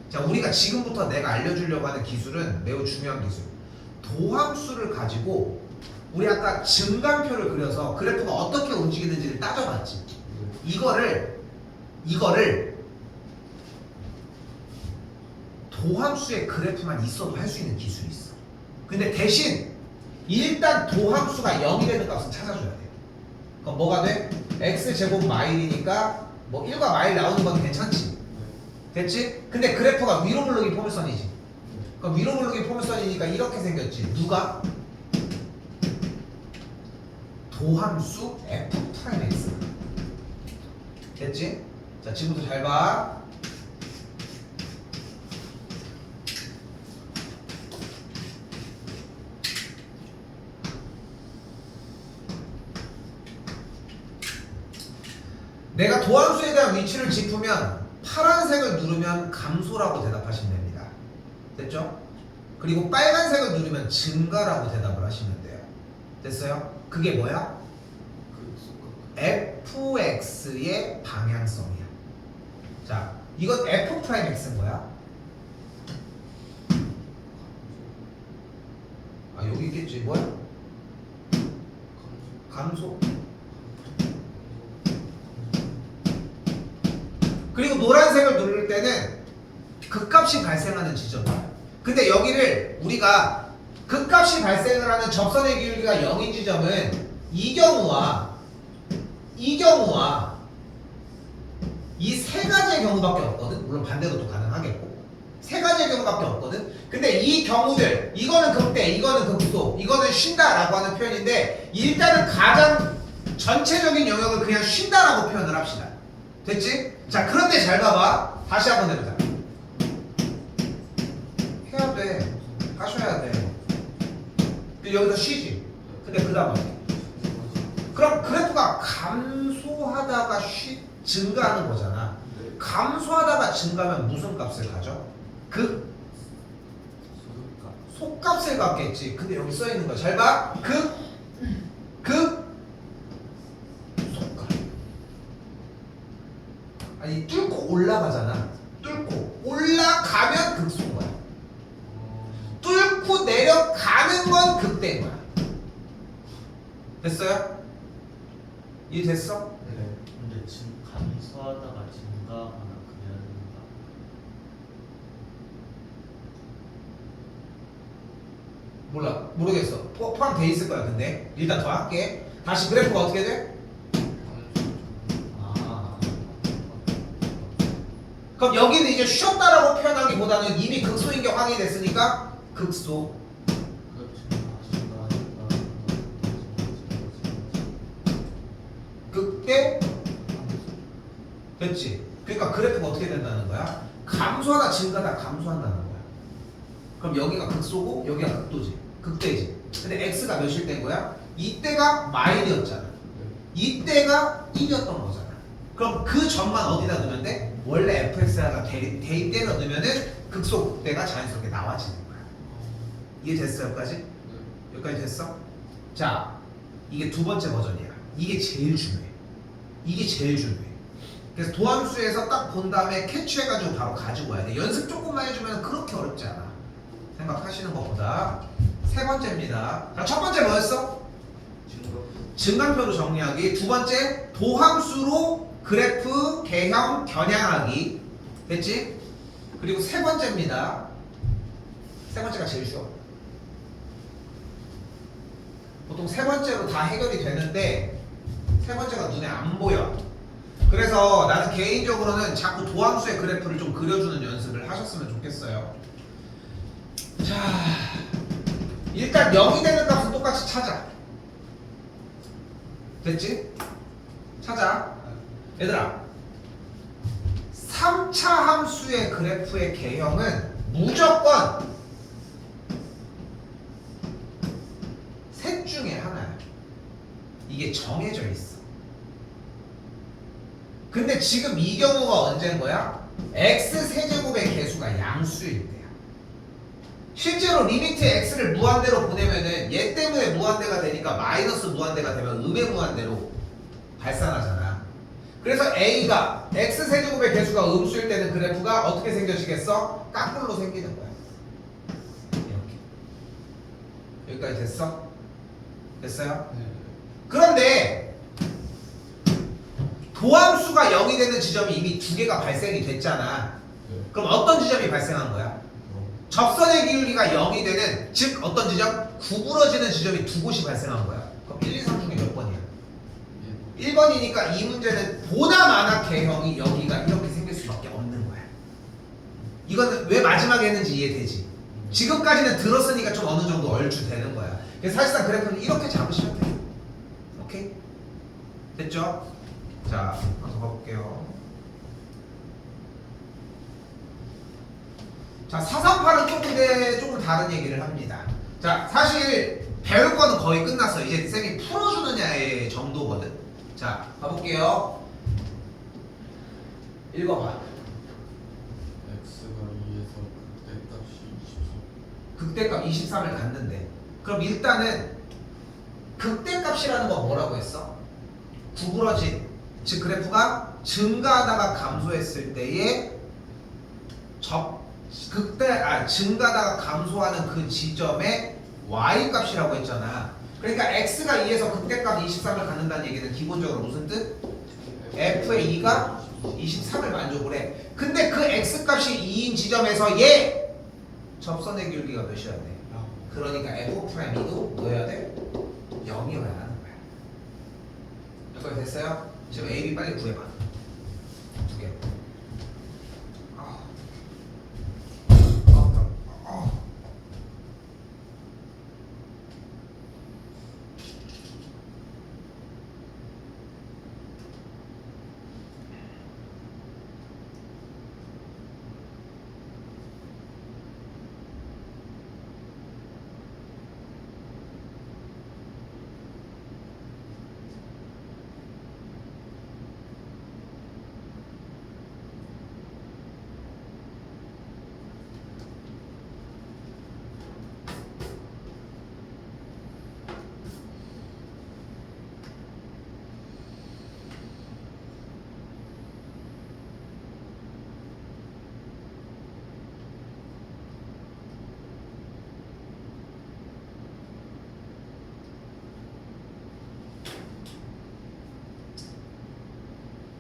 자, 우리가 지금부터 내가 알려주려고 하는 기술은 매우 중요한 기술. 도함수를 가지고 우리 아까 증감표를 그려서 그래프가 어떻게 움직이는지를 따져봤지. 이거를 도함수의 그래프만 있어도 할 수 있는 기술이 있어. 근데 대신 일단 도함수가 0이 되는 값은 찾아줘야 돼. 그럼 뭐가 돼? x제곱 마일이니까 뭐 1과 마일 나오는 건 괜찮지. 됐지? 근데 그래프가 위로 볼록인 포물선이지. 그럼 위로 볼록인 포물선이니까 이렇게 생겼지. 누가? 도함수 f'x. 됐지? 자, 지금부터 잘 봐. 내가 도함수에 대한 위치를 짚으면 파란색을 누르면 감소라고 대답하시면 됩니다. 됐죠? 그리고 빨간색을 누르면 증가라고 대답을 하시면 돼요. 됐어요? 그게 뭐야? fx의 방향성이야. 자, 이건 f'x인 거야. 아, 여기 있겠지. 뭐야? 감소. 그리고 노란색을 누를 때는 극값이 발생하는 지점이야. 근데 여기를 우리가 극값이 발생을 하는 접선의 기울기가 0인 지점은 이 경우와 이 세 가지의 경우밖에 없거든. 물론 반대로 또 가능하겠고 세 가지의 경우밖에 없거든. 근데 이 경우들, 이거는 극대, 이거는 극소, 이거는 쉰다라고 하는 표현인데 일단은 가장 전체적인 영역을 그냥 쉰다라고 표현을 합시다. 됐지? 자, 그런데 잘 봐봐. 다시 한번 해보자. 해야 돼. 하셔야 돼. 근데 여기서 쉬지. 근데 그 다음 어떻게? 그럼 그래프가 감소하다가 증가하는 거잖아. 감소하다가 증가하면 무슨 값을 가져? 속값을 갖겠지. 근데 여기 써 있는 거야. 잘 봐. 속값. 아니, 뚫고 올라가잖아. 뚫고 올라가면 극소인 거야. 뚫고 내려가는 건 극대인 거야. 됐어요? 이해됐어? 네. 근데 감소하다가 증가하거나 그냥 몰라. 모르겠어. 포함돼 있을 거야. 근데 일단 더 할게. 다시 그래프가 어떻게 돼? 그럼 여기는 이제 쉬었다라고 표현하기보다는 이미 극소인 게 확인이 됐으니까 극소. 극대. 됐지? 그러니까 그래프가 어떻게 된다는 거야? 감소하다 증가다 감소한다는 거야. 그럼 여기가 극소고 여기가 극도지. 극대지. 근데 x가 몇일 땐 거야? 이때가 마일이었잖아. 이때가 1이었던 거잖아. 그럼 그 점만 어디다 넣으면 돼? 원래 fx가 대입대로 넣으면은 극소 극대가 자연스럽게 나와지는 거야. 이해됐어 여기까지? 여기까지 됐어? 자, 이게 두 번째 버전이야. 이게 제일 중요해. 이게 제일 중요해. 그래서 도함수에서 딱 본 다음에 캐치해가지고 바로 가지고 와야 돼. 연습 조금만 해주면 그렇게 어렵지 않아. 생각하시는 것보다. 세 번째입니다. 자, 첫 번째 뭐였어? 증강표로 정리하기. 두 번째, 도함수로 그래프 개형 겨냥하기. 됐지? 그리고 세 번째입니다. 세 번째가 제일 쉬워. 보통 세 번째로 다 해결이 되는데 세 번째가 눈에 안 보여. 그래서 나는 개인적으로는 자꾸 도함수의 그래프를 좀 그려주는 연습을 하셨으면 좋겠어요. 자, 일단 0이 되는 값은 똑같이 찾아. 됐지? 찾아. 얘들아, 3차 함수의 그래프의 개형은 무조건 셋 중에 하나야. 이게 정해져 있어. 근데 지금 이 경우가 언제인 거야? x 세제곱의 개수가 양수일 때야. 실제로 리미트 x를 무한대로 보내면은 얘 때문에 무한대가 되니까 마이너스 무한대가 되면 음의 무한대로 발산하잖아. 그래서 a가 x 세제곱의 개수가 음수일 때는 그래프가 어떻게 생겨지겠어? 까꿀로 생기는 거야. 이렇게. 여기까지 됐어? 됐어요? 그런데 도함수가 0이 되는 지점이 이미 두 개가 발생이 됐잖아. 그럼 어떤 지점이 발생한 거야? 접선의 기울기가 0이 되는, 즉 어떤 지점? 구부러지는 지점이 두 곳이 발생한 거야. 그럼 1, 2, 3 중에 몇 번이야? 1번이니까 이 문제는 보다 많아 개형이 여기가 이렇게 생길 수밖에 없는 거야. 이거는 왜 마지막에 했는지 이해되지? 지금까지는 들었으니까 좀 어느 정도 얼추 되는 거야. 그래서 사실상 그래프는 이렇게 잡으시면 돼. 오케이? 됐죠? 자, 한번 더 가볼게요. 자, 438은 조금 다른 얘기를 합니다. 자, 사실 배울 거는 거의 끝났어. 이제 쌤이 풀어주느냐의 정도거든. 자, 가볼게요. 읽어봐. x가 2에서 극대값이 23. 극대값 23을 갖는데, 그럼 일단은 극대값이라는 건 뭐라고 했어? 구부러진, 즉 그래프가 증가하다가 감소했을 때의 증가하다가 감소하는 그 지점의 y값이라고 했잖아. 그러니까 x가 2에서 극대값 23을 갖는다는 얘기는 기본적으로 무슨 뜻? f의 2가 23을 만족을 해. 근데 그 x값이 2인 지점에서 얘 접선의 기울기가 몇이어야 돼? 그러니까 f'2도 뭐여야 돼? 0이어야 하는 거야. 여기까지 됐어요? 지금 a, b 빨리 구해봐. 두 개.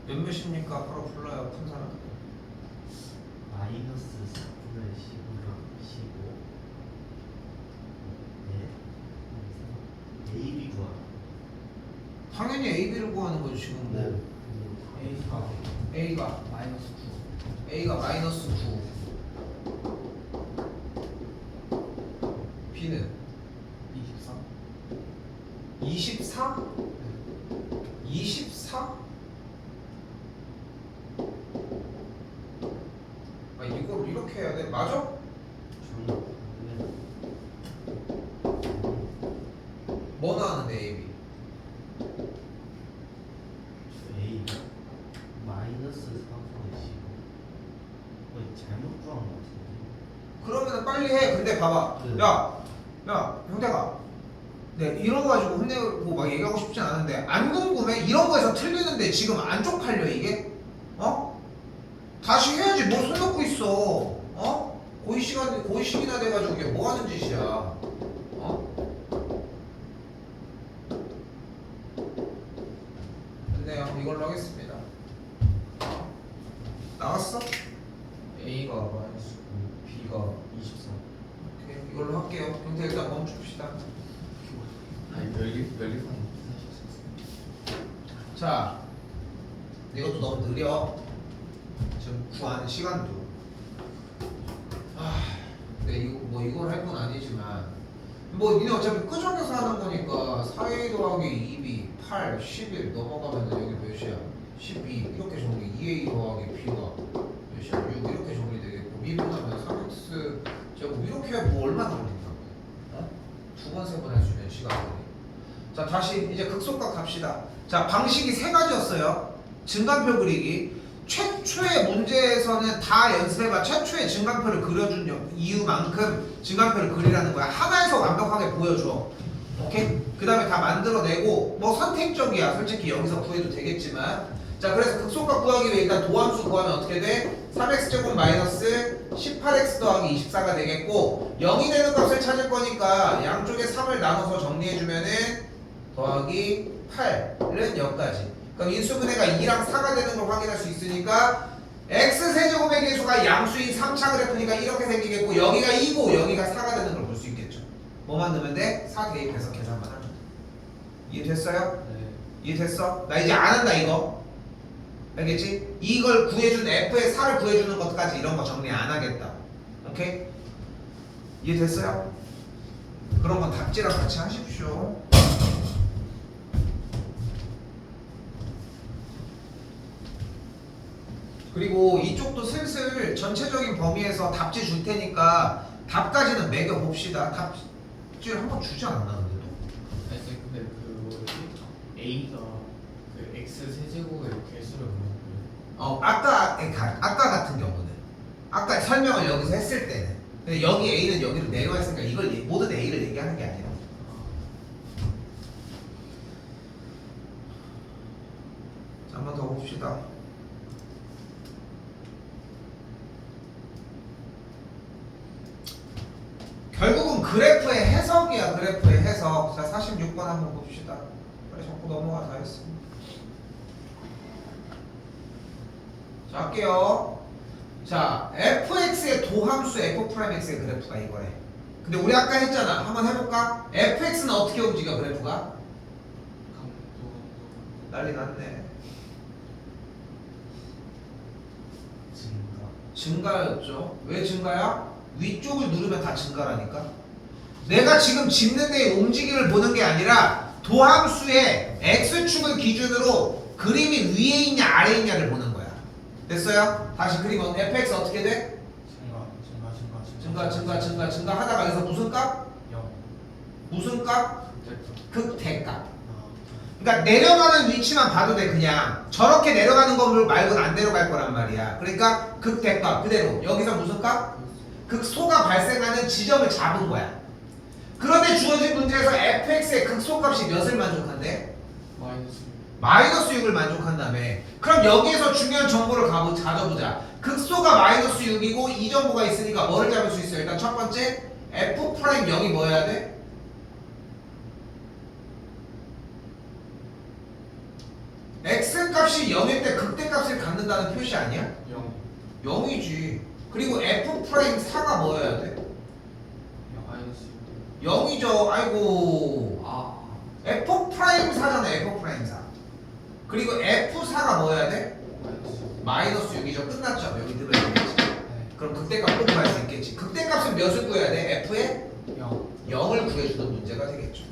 몇몇입니까? 바로 불러요. 큰 사람. 마이너스 4분의 15랑 15. 네. AB 구하라. 당연히 a, b를 구하는 거지 지금 뭐. a가 마이너스 9. a가 마이너스 9, b는 23. 24? 24? 아, 이걸 이렇게 해야 돼? 맞아? 정답. 뭐 나왔는데 a, b? A가 마이너스 4분의 15. 잘못 구한 것 같은데. 편리해. 근데 봐봐. 네. 야 형태가 네 이런 거 가지고 혼내고 막 얘기하고 싶진 않은데 안 궁금해? 이런 거에서 틀리는데 지금 안 쪽팔려 이게? 어? 다시 해야지 뭘 손 놓고 있어. 어? 고의식이나 돼가지고 이게 뭐 하는 짓이야. 어? 됐네요. 이걸로 하겠습니다. 나왔어? A가 마이너스 9, B가 24. 오케이, 이걸로 할게요. 형태 일단 멈춥시다. 아니 멸리판 사실. 자, 이것도 너무 느려. 지금 구하는 시간도. 네, 이걸 할 건 아니지만 뭐 니네 어차피 끄적여서 하는 거니까 4a 더하기 2b 8, 11 넘어가면 여기 몇이야? 12 이렇게 정리. 2a 더하기 b가 몇이야? 6 이렇게 정리되겠고 미분하면 3x 제곱 이렇게 뭐 얼마 걸린다고? 어? 두 번 세 번 할 수 있는 시간들이. 자 다시 이제 극소값 갑시다. 자 방식이 세 가지였어요. 증간표 그리기. 최초의 문제에서는 다 연습해봐. 최초의 증간표를 그려준 이유만큼 증간표를 그리라는 거야. 하나에서 완벽하게 보여줘. 오케이? 그 다음에 다 만들어내고 뭐 선택적이야. 솔직히 여기서 구해도 되겠지만 자 그래서 극소값 구하기 위해 일단 도함수 구하면 어떻게 돼? 3x제곱 마이너스 18x 더하기 24가 되겠고 0이 되는 값을 찾을 거니까 양쪽에 3을 나눠서 정리해주면은 더하기 8은 여기까지. 그럼 인수분해가 2랑 4가 되는 걸 확인할 수 있으니까 x세제곱의 개수가 양수인 3차 그래프니까 이렇게 생기겠고 여기가 2고 여기가 4가 되는 걸 볼 수 있겠죠. 뭐만 넣으면 돼? 4 대입해서 계산만 하면 돼. 이해됐어요? 네. 이해됐어? 나 이제 안 한다 이거. 알겠지? 이걸 구해준 f의 4를 구해주는 것까지 이런 거 정리 안 하겠다. 오케이? 이해됐어요? 그런 건 답지랑 같이 하십시오. 그리고 이쪽도 슬슬 전체적인 범위에서 답지 줄 테니까 답까지는 매겨 봅시다. 답지를 한번 주지 않았나 근데도? 아니 근데 그 뭐지? A가 그 X 세제곱의 개수를 물어보고요. 아까 같은 경우는 아까 설명을 여기서 했을 때는 근데 여기 A는 여기로 내려와 있으니까 이걸 모든 A를 얘기하는 게 아니라. 자, 한 번 더 봅시다. 결국은 그래프의 해석이야. 그래프의 해석. 자 46번 한번 봅시다. 빨리 자꾸 넘어가서 하겠습니다. 자 할게요. 자 fx의 도함수 f'x의 그래프가 이거래. 근데 우리 아까 했잖아. 한번 해볼까? fx는 어떻게 움직여 그래프가? 난리 났네. 증가였죠. 왜 증가야? 위쪽을 누르면 다 증가라니까. 내가 지금 짚는 데의 움직임을 보는 게 아니라 도함수의 x축을 기준으로 그림이 위에 있냐 아래에 있냐를 보는 거야. 됐어요? 다시 그림 fx 어떻게 돼? 증가 하다가 여기서 무슨 값? 0. 무슨 값? 됐죠. 극대값. 그러니까 내려가는 위치만 봐도 돼. 그냥 저렇게 내려가는 거 말고는 안 내려갈 거란 말이야. 그러니까 극대값 그대로. 여기서 무슨 값? 극소가 발생하는 지점을 잡은 거야. 그런데 주어진 문제에서 fx의 극소값이 몇을 만족한대? 마이너스 6을 만족한다며. 그럼 여기에서 중요한 정보를 가져보자. 극소가 마이너스 6이고 이 정보가 있으니까 뭐를 잡을 수 있어요? 일단 첫 번째 f'0이 뭐여야 돼? x값이 0일 때 극대값을 갖는다는 표시 아니야? 0이지. 그리고 f'4가 뭐여야 돼? 0이죠. 아이고. f'4잖아. f'4. 그리고 f4가 뭐여야 돼? 마이너스 6이죠. 끝났죠. 여기 넣으면 되겠지. 그럼 극대값 꼭 구할 수 있겠지. 극대값은 몇을 구해야 돼? f의 0을 구해주는 문제가 되겠죠.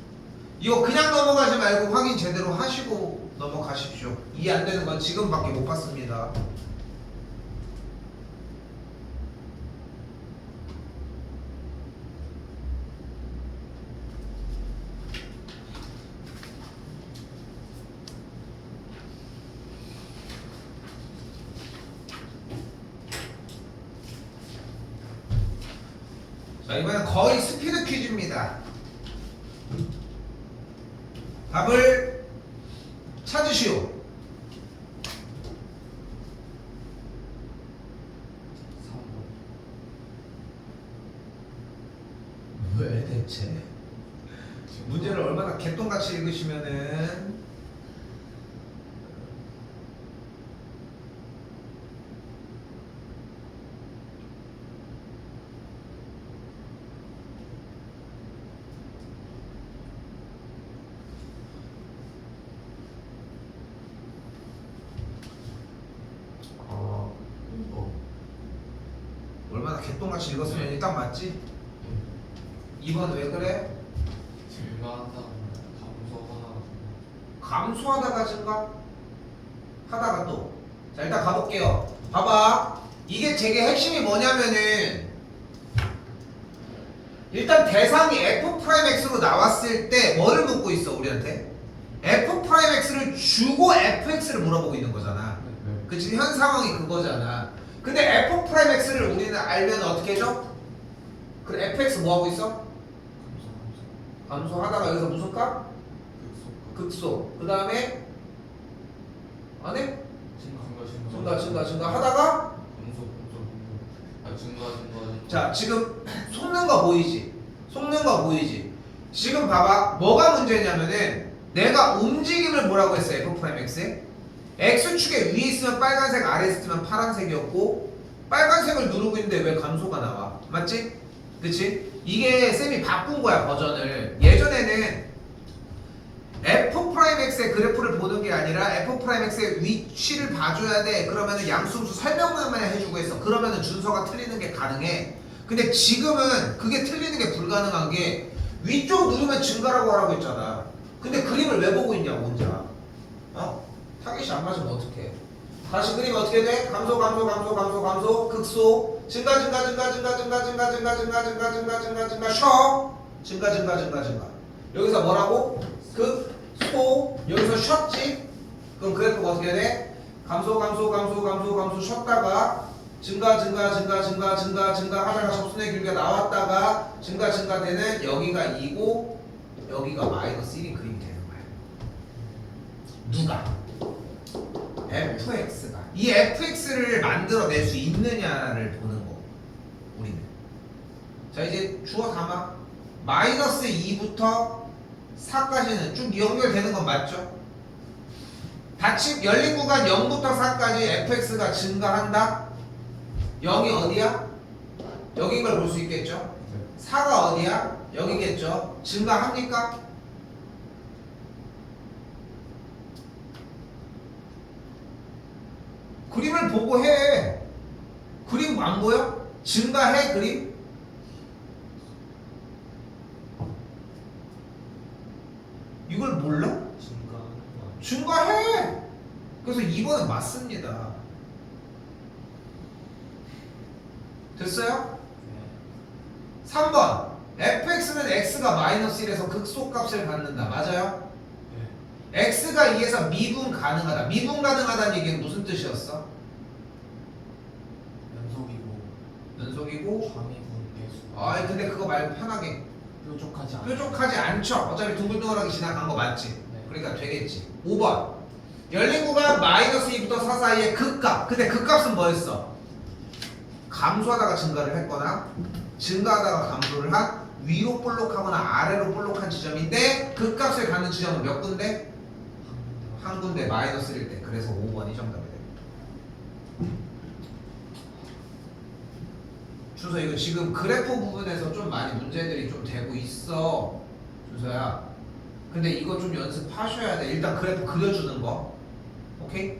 이거 그냥 넘어가지 말고 확인 제대로 하시고 넘어가십시오. 이해 안 되는 건 지금밖에 못 봤습니다. 자 자, 이번엔 거의 스피드 퀴즈입니다. 답을 찾으시오. 3번. 왜 대체? 문제를 얼마나 개똥같이 읽으시면은 얼마나 개똥같이 읽었으면 일단 맞지? 2번 왜 그래? 증가한다 감소하다 감소하다가 증가? 하다가 또. 자, 일단 가볼게요. 봐봐. 이게 되게 핵심이 뭐냐면은 일단 대상이 F'X로 나왔을 때 뭐를 묻고 있어 우리한테? F'X를 주고 Fx를 물어보고 있는 거잖아. 네. 그 지금 현 상황이 그거잖아. 근데 F'X를 우리는 알면 어떻게 해줘? 그래 Fx 뭐 하고 있어? 감소하다가 여기서 무슨 값? 극소. 그 다음에 안에 증가 하다가 증가 자 지금 속는 거 보이지? 속는 거 보이지? 지금 봐봐 뭐가 문제냐면은 내가 움직임을 뭐라고 했어 F'X에? X축에 위에 있으면 빨간색 아래에 있으면 파란색이었고 빨간색을 누르고 있는데 왜 감소가 나와? 맞지? 그치? 이게 쌤이 바꾼 거야 버전을. 예전에는 F'X의 그래프를 보는 게 아니라 F'X의 위치를 봐줘야 돼. 그러면은 양수함수 설명만 해주고 했어. 그러면은 준서가 틀리는 게 가능해. 근데 지금은 그게 틀리는 게 불가능한 게 위쪽 누르면 증가라고 하라고 했잖아. 근데 그림을 왜 보고 있냐고 혼자. 타겟이 안 맞으면 어떡해. 다시 그리면 어떻게 돼? 감소 극소 증가 쉬어 증가 여기서 뭐라고? 극소 여기서 쉬었지? 그럼 그래프가 어떻게 돼? 감소 쉬었다가 증가 하다가 접순의 길이가 나왔다가 증가 되는 여기가 2고 여기가 마이너스 1인 그림이 되는 거야. 누가? Fx가 이 Fx를 만들어낼 수 있느냐를 보는 거 우리는. 자 이제 주어 담아. 마이너스 2부터 4까지는 쭉 연결되는 건 맞죠? 닫힌 열린 구간 0부터 4까지 Fx가 증가한다? 0이 어디야? 여긴 걸 볼 수 있겠죠? 4가 어디야? 여기겠죠? 증가합니까? 그림을 보고 해. 그림 안 보여? 증가해 그림? 이걸 몰라? 증가해. 그래서 2번은 맞습니다. 됐어요? 3번 fx는 x가 마이너스 1에서 극소값을 갖는다. 맞아요? x가 2에서 미분 가능하다. 미분 가능하다는 얘기는 무슨 뜻이었어? 연속이고 아 근데 그거 말고 편하게 뾰족하지 않죠. 어차피 둥글둥글하게 지나간 거 맞지? 네. 그러니까 되겠지. 5번 열린 구간 마이너스 2부터 4 사이의 극값. 근데 극값은 뭐였어? 감소하다가 증가를 했거나 증가하다가 감소를 한 위로 볼록하거나 아래로 볼록한 지점인데 극값을 갖는 지점은 몇 군데? 한 군데 마이너스일 때. 그래서 5번이 정답이 됩니다. 준서 이거 지금 그래프 부분에서 좀 많이 문제들이 좀 되고 있어 준서야. 근데 이거 좀 연습하셔야 돼. 일단 그래프 그려주는 거. 오케이?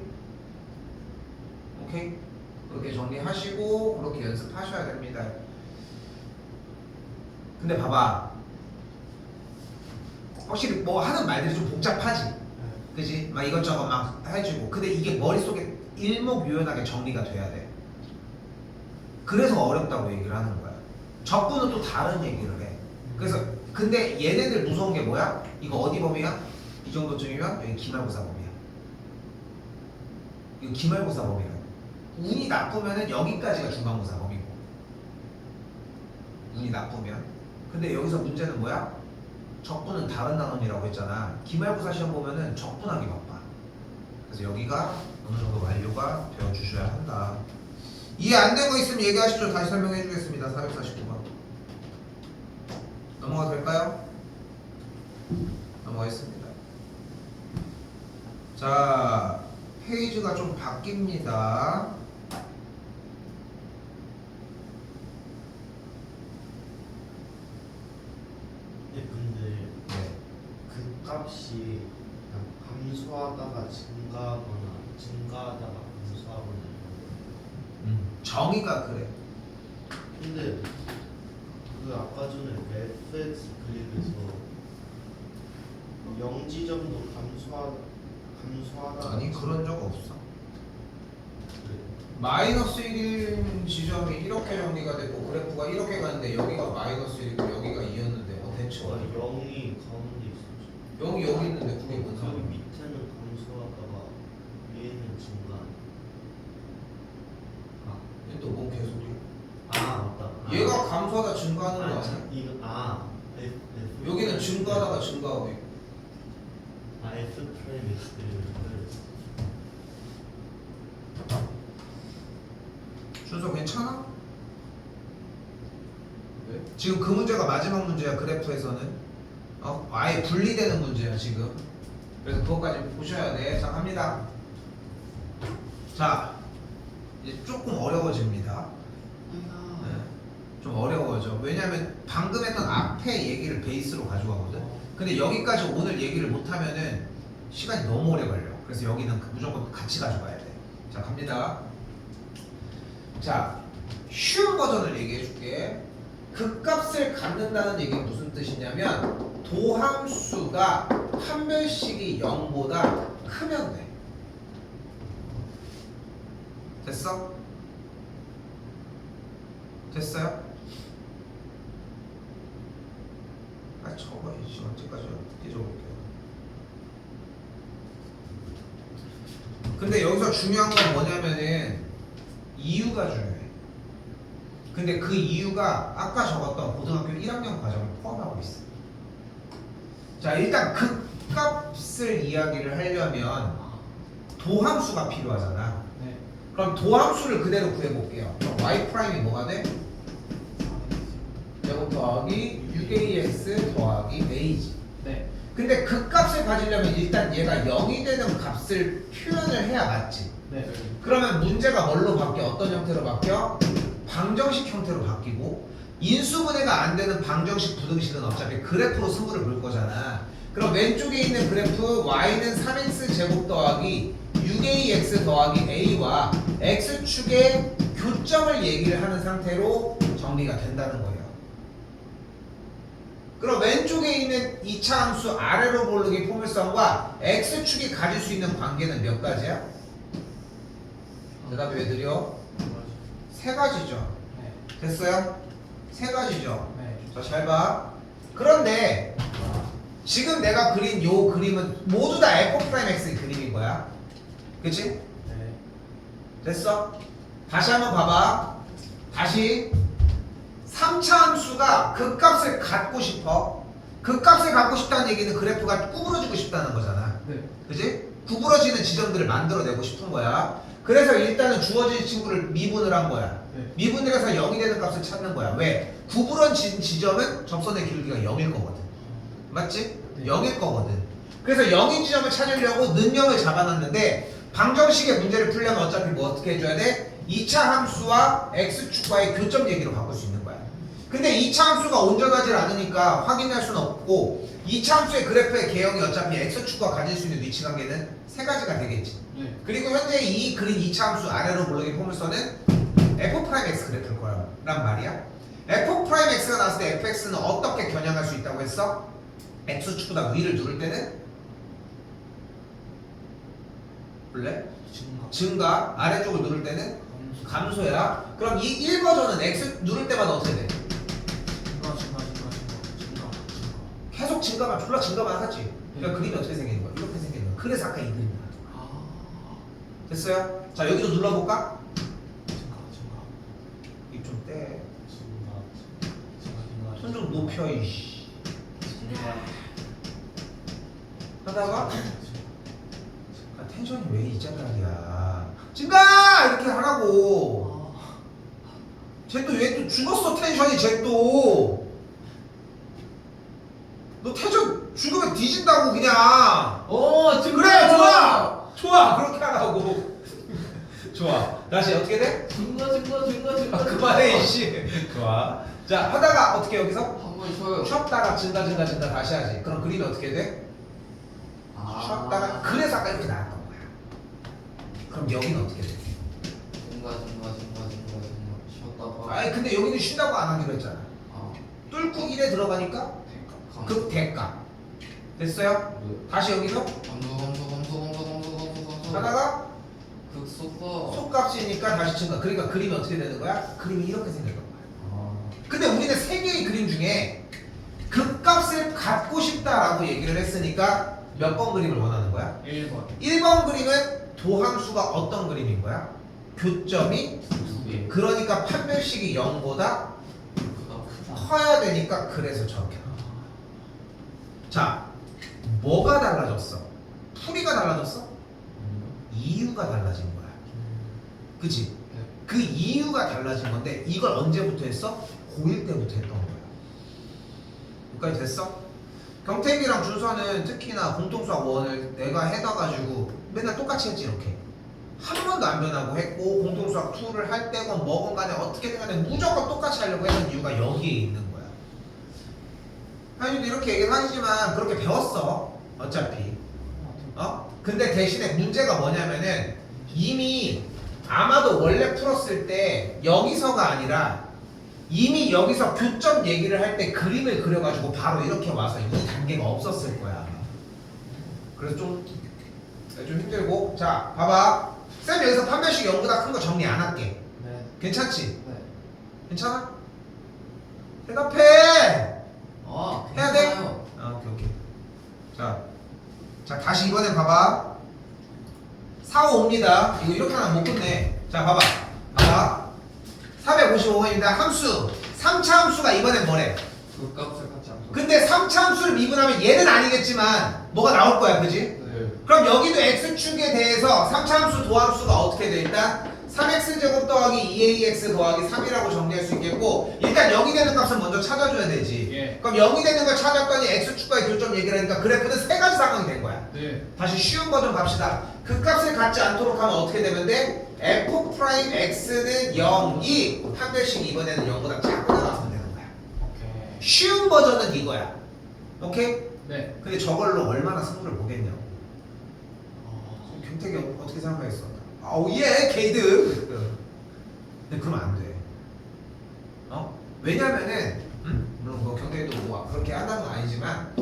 오케이? 그렇게 정리하시고 그렇게 연습하셔야 됩니다. 근데 봐봐 확실히 뭐 하는 말들이 좀 복잡하지? 그지? 막 이것저것 막 해주고 근데 이게 머릿속에 일목요연하게 정리가 돼야 돼. 그래서 어렵다고 얘기를 하는 거야. 적분은 또 다른 얘기를 해. 그래서 근데 얘네들 무서운 게 뭐야? 이거 어디 범위야? 이 정도쯤이면 여기 기말고사 범위야. 이거 기말고사 범위야. 운이 나쁘면은 여기까지가 중간고사 범위고 운이 나쁘면. 근데 여기서 문제는 뭐야? 적분은 다른 단원이라고 했잖아. 기말고사 시험 보면은 적분하기 바빠. 그래서 여기가 어느 정도 완료가 되어 주셔야 한다. 이해 안 된 거 있으면 얘기하시죠. 다시 설명해 주겠습니다. 449번. 넘어가도 될까요? 넘어가겠습니다. 자, 페이지가 좀 바뀝니다. 근데 네. 그 값이 그냥 감소하다가 증가하다가 감소하거나 이런 거. 정의가 그래. 근데 그 아까 전에 FX 그립에서 0지점도 감소하다가 아니 그런 적 없어. 그래. 마이너스 1인 지점이 이렇게 정리가 됐고 그래프가 이렇게 가는데 여기가 마이너스 1이고 여기가 2였는데 대체 저 0이 가운데 있었죠. 0이 여기 있는데 그게 뭔 그 상관이야? 밑에는 감소하다가 위에는 증가. 또뭔 개소리야? 맞다. 얘가 감소하다 증가하는 거 아니야? 이거 F 여기는 증가하다가 증가하고 있고 F 프라임 X를 순서 괜찮아? 네? 지금 그 문제가 마지막 문제야. 그래프에서는 아예 분리되는 문제야 지금. 그래서 그것까지 보셔야 돼. 자 갑니다. 자 이제 조금 어려워집니다. 네. 좀 어려워져. 왜냐면 방금 했던 앞에 얘기를 베이스로 가져가거든. 근데 여기까지 오늘 얘기를 못하면은 시간이 너무 오래 걸려. 그래서 여기는 무조건 같이 가져가야 돼. 자 갑니다. 자 쉬운 버전을 얘기해 줄게. 극값을 갖는다는 얘기는 무슨 뜻이냐면 도함수가 판별식이 0보다 크면 돼. 됐어? 됐어요? 아 적어야지. 언제까지 어떻게 적을게요. 근데 여기서 중요한 건 뭐냐면은 이유가 중요해. 근데 그 이유가 아까 적었던 고등학교 1학년 과정을 포함하고 있어. 자 일단 극값을 이야기를 하려면 도함수가 필요하잖아. 네. 그럼 도함수를 그대로 구해볼게요. 그럼 y 프라임이 뭐가 돼? 제곱 더하기 6ax 더하기 a지. 네. 근데 극값을 가지려면 일단 얘가 0이 되는 값을 표현을 해야 맞지. 네. 그러면 문제가 뭘로 바뀌어? 어떤 형태로 바뀌어? 방정식 형태로 바뀌고 인수분해가 안 되는 방정식 부등식은 어차피 그래프로 승부를 볼 거잖아. 그럼 왼쪽에 있는 그래프 y는 3x 제곱 더하기 6ax 더하기 a와 x축의 교점을 얘기를 하는 상태로 정리가 된다는 거예요. 그럼 왼쪽에 있는 2차 함수 아래로 고르기 포물선과 x축이 가질 수 있는 관계는 몇 가지야? 대답 왜 드려? 세 가지죠. 네. 됐어요? 세 가지죠. 네. 자, 잘 봐. 그런데 지금 내가 그린 요 그림은 모두 다 f'(x) 그림인 거야. 그치? 네. 됐어? 다시 한번 봐봐. 다시 3차 함수가 극값을 갖고 싶어. 극값을 갖고 싶다는 얘기는 그래프가 구부러지고 싶다는 거잖아. 네. 그치? 구부러지는 지점들을 만들어내고 싶은 거야. 그래서 일단은 주어진 친구를 미분을 한 거야. 네. 미분을 해서 0이 되는 값을 찾는 거야. 왜? 구부러진 지점은 접선의 기울기가 0일 거거든. 맞지? 네. 0일 거거든. 그래서 0인 지점을 찾으려고 는영을 잡아놨는데 방정식의 문제를 풀려면 어차피 뭐 어떻게 해줘야 돼? 2차 함수와 x축과의 교점 얘기로 바꿀 수 있는 거야. 근데 2차 함수가 온전하지 않으니까 확인할 수는 없고 2차 함수의 그래프의 개형이 어차피 x축과 가질 수 있는 위치 관계는 세 가지가 되겠지. 네. 그리고 현재 이 그린 2차 함수 아래로 고르기 포물선은 f'(x) 그래프일 거란 말이야. f'(x가 나왔을 때 fx는 어떻게 겨냥할 수 있다고 했어? x축보다 위를 누를 때는 원래 증가, 아래쪽을 누를 때는 감소야. 그럼 이 1버전은 x 누를 때마다 어떻게 돼? 증가. 계속 증가만 졸라 증가만 하지. 그러니까 그림이 어떻게 생기는 거야? 이렇게 생기는 거야. 그래서 아까 이 그림이야. 됐어요? 자 여기도 눌러볼까? 입 좀 떼. 손 좀 높여 이씨. 하다가 텐션이 왜 이 자리야? 찐가 이렇게 하라고. 쟤 또 왜 또 죽었어 텐션이 쟤 또. 너 텐션 죽으면 뒤진다고 그냥. 그래 좋아 좋아 그렇게 하라고. 좋아 다시 어떻게 돼? 증거. 그만해 이씨. 좋아. 자 하다가 어떻게 여기서 한번 쉬어요. 쉬었다가 증가 다시 하지. 그럼 그림이 어떻게 돼? 쉬었다가 그래서 아까 이렇게 나왔던 거야. 그럼 여기는 어떻게 돼? 증거. 쉬었다가. 아니 근데 여기는 쉰다고 안 하기로 했잖아. 아, 뚫고 1에 들어가니까 강. 극대가 됐어요? 다시 여기서 감소. 하다가 극소가. 속값이니까 다시 증가. 그러니까 그림이 어떻게 되는 거야? 그림이 이렇게 생겼던 거야. 근데 우리는 세 개의 그림 중에 극값을 갖고 싶다라고 얘기를 했으니까 몇 번 그림을 원하는 거야? 1번 1번 그림은 도함수가 어떤 그림인 거야? 교점이 두 개. 그러니까 판별식이 0보다 크다. 커야 되니까 그래서 저렇게 나와. 자, 뭐가 달라졌어? 풀이가 달라졌어? 이유가 달라진 거야. 그치? 네. 그 이유가 달라진 건데 이걸 언제부터 했어? 고1 때부터 했던 거야. 여기까지 됐어? 경택이랑 준서는 특히나 공통수학 1을 내가 해놔가지고 맨날 똑같이 했지 이렇게. 한 번도 안 변하고 했고 공통수학 2를 할 때건 뭐건 간에 어떻게든 간에 무조건 똑같이 하려고 했던 이유가 여기에 있는 거야. 하윤이도 이렇게 얘기를 하시지만 그렇게 배웠어 어차피. 근데 대신에 문제가 뭐냐면은 이미 아마도 원래 풀었을 때 여기서가 아니라 이미 여기서 교점 얘기를 할 때 그림을 그려가지고 바로 이렇게 와서 이 단계가 없었을 거야. 그래서 좀 힘들고. 자 봐봐 쌤 여기서 판별식 0보다 큰 거 정리 안 할게. 네. 괜찮지? 네. 괜찮아? 대답해. 해야 돼? 괜찮아요. 오케이. 자 다시 이번엔 봐봐. 4, 5입니다. 이거 이렇게 하면 못 끝내. 자 봐봐 455번입니다. 함수 3차 함수가 이번엔 뭐래? 그 값을 같이 안 근데 3차 함수를 미분하면 얘는 아니겠지만 뭐가 나올 거야 그지? 네. 그럼 여기도 x축에 대해서 3차 함수 도함수가 어떻게 돼? 일단 3x제곱 더하기 2ax 더하기 3이라고 정리할 수 있겠고 일단 0이 되는 값은 먼저 찾아줘야 되지. 예. 그럼 0이 되는 걸 찾았더니 x축과의 교점 얘기를 하니까 그래프는 세 가지 상황이 된 거야. 네 다시 쉬운 버전 갑시다. 그 값을 갖지 않도록 하면 어떻게 되면 돼? f'x는 0이 판별식 이번에는 0보다 작고 나왔으면 되는 거야. 오케이 쉬운 버전은 이거야. 오케이? 네 근데 저걸로 얼마나 승부를 보겠냐고. 경택이 어떻게 생각하겠어? 아우 예 게이드. 근데 그러면 안 돼. 왜냐면은 물론 뭐 경택이도 뭐 그렇게 한다는 건 아니지만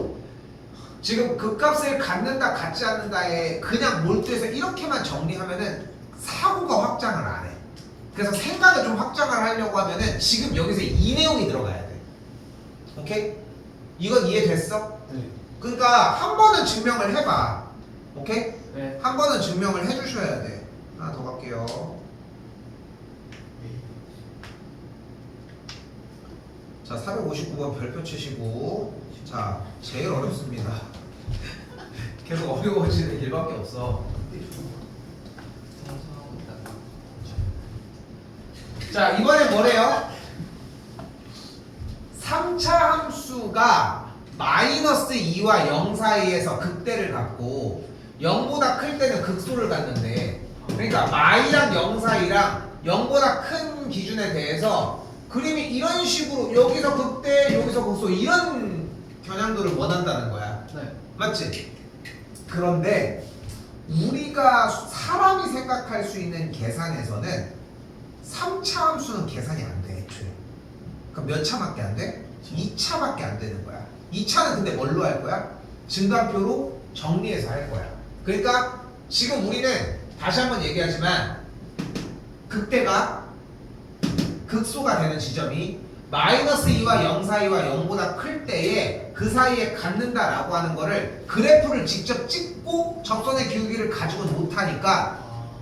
지금 그 값을 갖는다 갖지 않는다에 그냥 몰두해서 이렇게만 정리하면은 사고가 확장을 안 해. 그래서 생각을 좀 확장을 하려고 하면은 지금 여기서 이 내용이 들어가야 돼. 오케이? 이건 이해됐어? 네 그러니까 한 번은 증명을 해봐. 오케이? 네 한 번은 증명을 해주셔야 돼. 하나 더 갈게요. 자, 459번 별표 치시고. 자, 제일 어렵습니다. 계속 어려워지는 길밖에 없어. 자, 이번엔 뭐래요? 3차 함수가 마이너스 2와 0 사이에서 극대를 갖고 0보다 클 때는 극소를 갖는데 그러니까 마이랑 0 사이랑 0보다 큰 기준에 대해서 그림이 이런 식으로 여기서 극대 여기서 극소 이런 겨냥도를 원한다는 거야. 네. 맞지? 그런데 우리가 사람이 생각할 수 있는 계산에서는 3차 함수는 계산이 안 돼, 애초에. 그럼 몇 차밖에 안 돼? 2차밖에 안 되는 거야. 2차는 근데 뭘로 할 거야? 증가표로 정리해서 할 거야. 그러니까 지금 우리는 다시 한번 얘기하지만 극대가 극소가 되는 지점이 마이너스 2와 0 사이와 0보다 클 때에 그 사이에 갖는다라고 하는 거를 그래프를 직접 찍고 적선의 기울기를 가지고 못하니까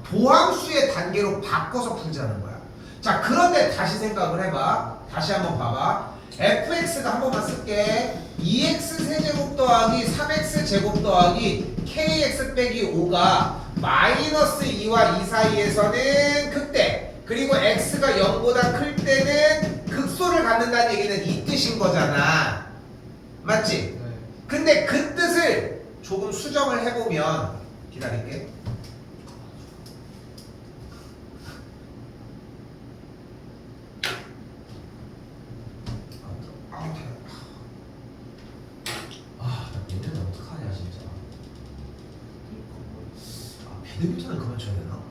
도함수의 단계로 바꿔서 풀자는 거야. 자, 그런데 다시 생각을 해봐. 다시 한번 봐봐. fx가 한 번만 쓸게. 2x 세제곱 더하기 3x 제곱 더하기 kx 빼기 5가 마이너스 2와 2 사이에서는 극대, 그리고 x가 0보다 클 때는 극소를 갖는다는 얘기는 이 뜻인 거잖아. 맞지? 네. 근데 그 뜻을 조금 수정을 해보면, 기다릴게. 나 내년에 어떡하냐 진짜. 배드민턴을 그만 쳐야 되나?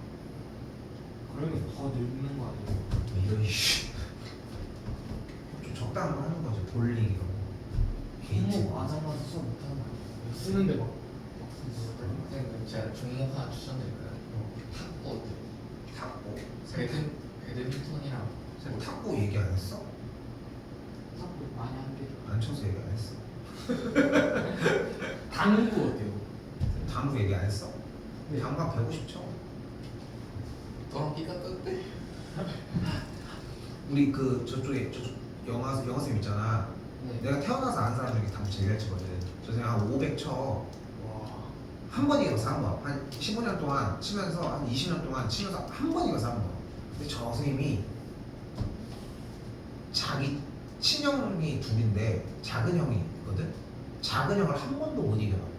그러면 더 늙는 거 아니에요? 이런 씨. 좀 적당한 거 하는 거지. 볼링 이런 거. 개인지. 안 하면 수업 못하는 거 아니야? 쓰는데 막 선생님 제가 종목 하나 추천드릴까요? 탁구 어때요? 탁구. 배드민턴이랑 쌤 탁구 얘기 안 했어? 수업 많이 한대. 안 쳐서 얘기 안 했어. 당구 어때요? 당구 얘기 안 했어? 네. 당구 한 150 쳐. 너랑 삐까 떴대? 우리 그 저쪽 영화 쌤 있잖아. 네. 내가 태어나서 아는 사람 중에 당구 제일 잘 치거든. 저 쌤 한 500 쳐. 와. 한 번 이겨서 한 번. 한 15년 동안 치면서 한 20년 동안 치면서 한 번 이겨서 한 번. 근데 저 선생님이 자기 친형이 둘인데 작은 형이 있거든. 작은 형을 한 번도 못 이겨봤대.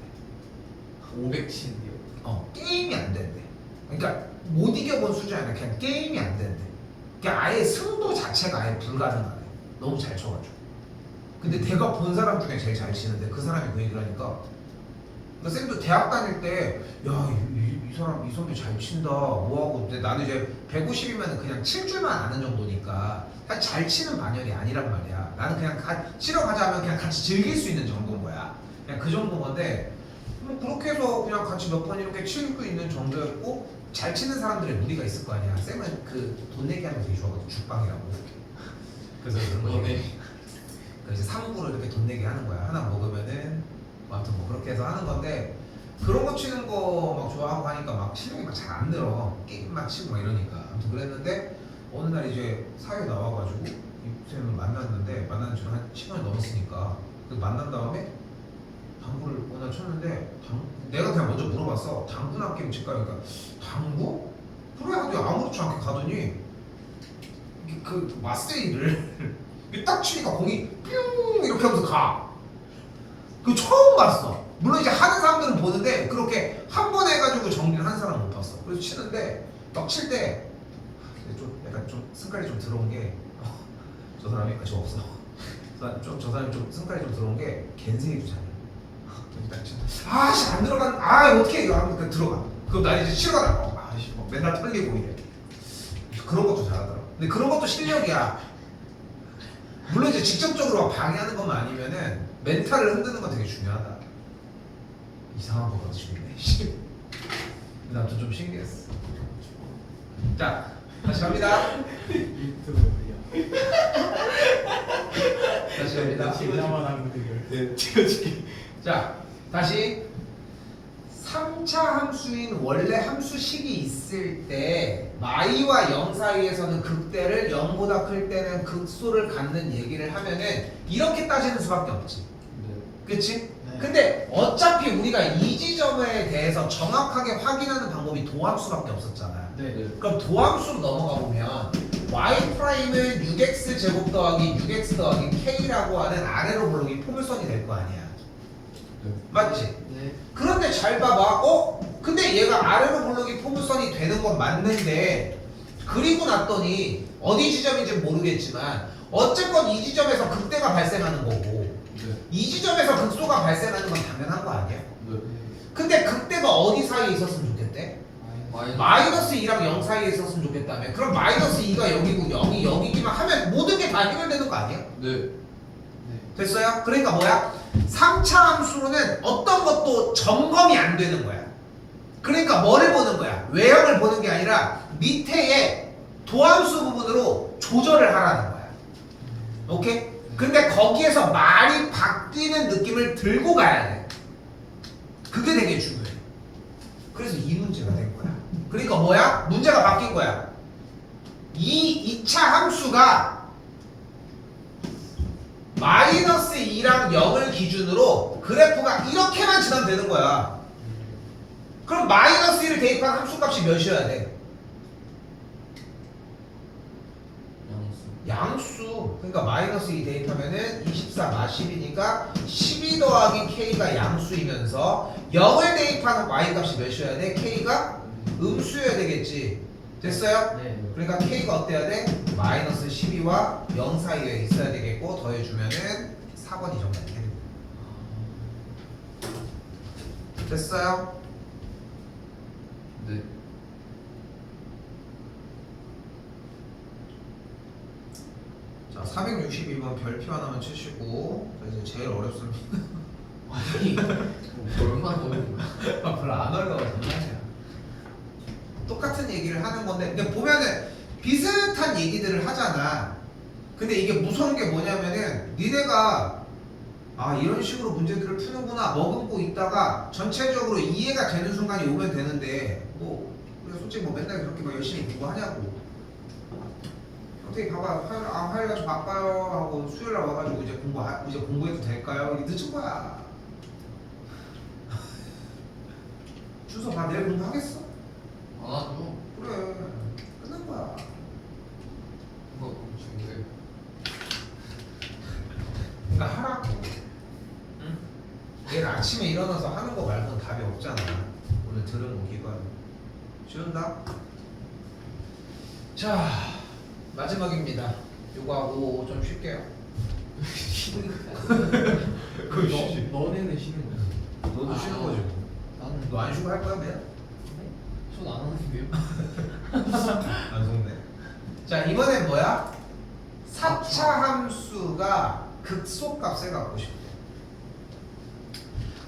500치인데요. 게임이 안 된대. 그러니까 못 이겨본 수준이 아니라 그냥 게임이 안 된대. 그러니까 아예 승부 자체가 아예 불가능하대. 너무 잘 쳐가지고. 근데 내가 본 사람 중에 제일 잘 치는데 그 사람이 그 얘기를 하니까, 그러니까 쌤도 대학 다닐 때, 야, 이 사람, 이 선배 잘 친다, 뭐하고. 근데 나는 이제 150이면 그냥 칠 줄만 아는 정도니까, 사실 잘 치는 반열이 아니란 말이야. 나는 그냥 치러 가자 하면 그냥 같이 즐길 수 있는 정도인 거야. 그냥 그 정도인 건데, 뭐 그렇게 해서 그냥 같이 몇 번 이렇게 칠 수 있는 정도였고, 잘 치는 사람들의 무리가 있을 거 아니야. 쌤은 그 돈 내기 하는 거 되게 좋아하거든, 죽방이라고. 그래서 그런 거. 이제 3부로 이렇게 돈 내기 하는 거야. 하나 먹으면은 뭐 아무튼 뭐 그렇게 해서 하는 건데, 그런 거 치는 거 막 좋아하고 하니까 막 실력이 막 잘 안 늘어. 게임만 치고 막 이러니까. 아무튼 그랬는데 어느 날 이제 사회 나와가지고 이 쌤을 만났는데, 만난 지가 한 10년 넘었으니까. 그래서 만난 다음에 당구를 어느 날 쳤는데, 내가 그냥 먼저 물어봤어. 당구나 게임 칠까? 그러니까 당구? 그래 하더니 아무렇지 않게 가더니 그 마세이를 딱 치니까 공이 뿅 이렇게 하면서 가. 그 처음 봤어. 물론 이제 하는 사람들은 보는데 그렇게 한 번 해가지고 정리를 하는 사람은 못 봤어. 그래서 치는데 막 칠 때 좀 약간 좀 승깔이 좀 들어온 게, 저 사람이 저 없어. 저 사람이 좀 승깔이 좀 들어온 게 겐세이도 잘해. 아씨 안 들어간. 어떻게 이거 하면 들어가. 그럼 나 이제 치러 가다. 아씨 막 맨날 털리고 이래. 그런 것도 잘하더라. 근데 그런 것도 실력이야. 물론 이제 직접적으로 막 방해하는 것만 아니면은 멘탈을 흔드는 건 되게 중요하다. 이상한 거 가지고 있네. 근데 아무튼 좀 신기했어. 자, 다시 갑니다. 유튜브야. 다시 갑니다. 진짜만 하는 대결. 네, 찍어줄게. 자, 다시 3차 함수인 원래 함수식이 있을 때 마이와 0 사이에서는 극대를 0보다 클 때는 극소를 갖는 얘기를 하면은 이렇게 따지는 수밖에 없지. 네. 그치? 네. 근데 어차피 우리가 이 지점에 대해서 정확하게 확인하는 방법이 도함수밖에 없었잖아. 네. 그럼 도함수로 넘어가 보면 y 프라임은 6x 제곱 더하기 6x 더하기 k라고 하는 아래로 블록이 포물선이 될 거 아니야. 맞지? 네. 그런데 잘 봐봐. 근데 얘가 아래로 블록이 포물선이 되는 건 맞는데, 그리고 났더니 어디 지점인지 모르겠지만 어쨌건 이 지점에서 극대가 발생하는 거고, 네. 이 지점에서 극소가 발생하는 건 당연한 거 아니야? 네. 근데 극대가 어디 사이에 있었으면 좋겠대? 마이너스 2랑 0 사이에 있었으면 좋겠다며. 그럼 마이너스 2가 여기고 0이 여기기만 하면 모든 게 다 해결되는 거 아니야? 네. 됐어요? 그러니까 뭐야? 3차 함수로는 어떤 것도 점검이 안 되는 거야. 그러니까 뭐를 보는 거야? 외형을 보는 게 아니라 밑에의 도함수 부분으로 조절을 하라는 거야. 오케이? 근데 거기에서 말이 바뀌는 느낌을 들고 가야 돼. 그게 되게 중요해. 그래서 이 문제가 된 거야. 그러니까 뭐야? 문제가 바뀐 거야. 이 2차 함수가 마이너스 2랑 0을 기준으로 그래프가 이렇게만 지나면 되는 거야. 그럼 마이너스 1을 대입한 함수값이 몇이어야 돼? 양수. 그러니까 마이너스 2 대입하면은 24 마 10이니까 12 더하기 k가 양수이면서 0을 대입하는 y값이 몇이어야 돼? k가 음수여야 되겠지. 됐어요? 네. 그러니까 k가 어때야 돼? 마이너스 12와 0 사이에 있어야 되겠고 더해주면은 4번이 정답이 되는 거야. 됐어요? 네. 자, 462번 별표 하나만 치시고 자, 이제 제일 어렵습니다. 아니 얼마나 어려운 거야? 아, 별로 안 어려워 장난이야. 똑같은 얘기를 하는 건데 근데 보면은 비슷한 얘기들을 하잖아. 근데 이게 무서운 게 뭐냐면은 니네가 아 이런 식으로 문제들을 푸는구나 머금고 있다가 전체적으로 이해가 되는 순간이 오면 되는데 뭐 우리가 솔직히 뭐 맨날 그렇게 막 열심히 공부하냐고. 어떻게 봐봐 화요일가 좀 바빠요 하고 수요일날 와가지고 이제 공부해도 될까요? 이게 늦은 거야. 준서 봐 내일 공부하겠어? 안 하죠. 그래 끝난 거야. 이거 지금 그러니까 하라고. 응? 내일 아침에 일어나서 하는 거 말고는 답이 없잖아. 오늘 들은 거 기반. 쉬운다. 자 마지막입니다. 요거 하고 좀 쉴게요. 그거 쉬지. 너네는 쉬는 거야. 너도 쉬는 거지 뭐. 나는 너 안 쉬고 할 거야 그냥? 손안 하는데요? 안 속네. 자 이번엔 뭐야? 4차 함수가 극소값을 갖고 싶대.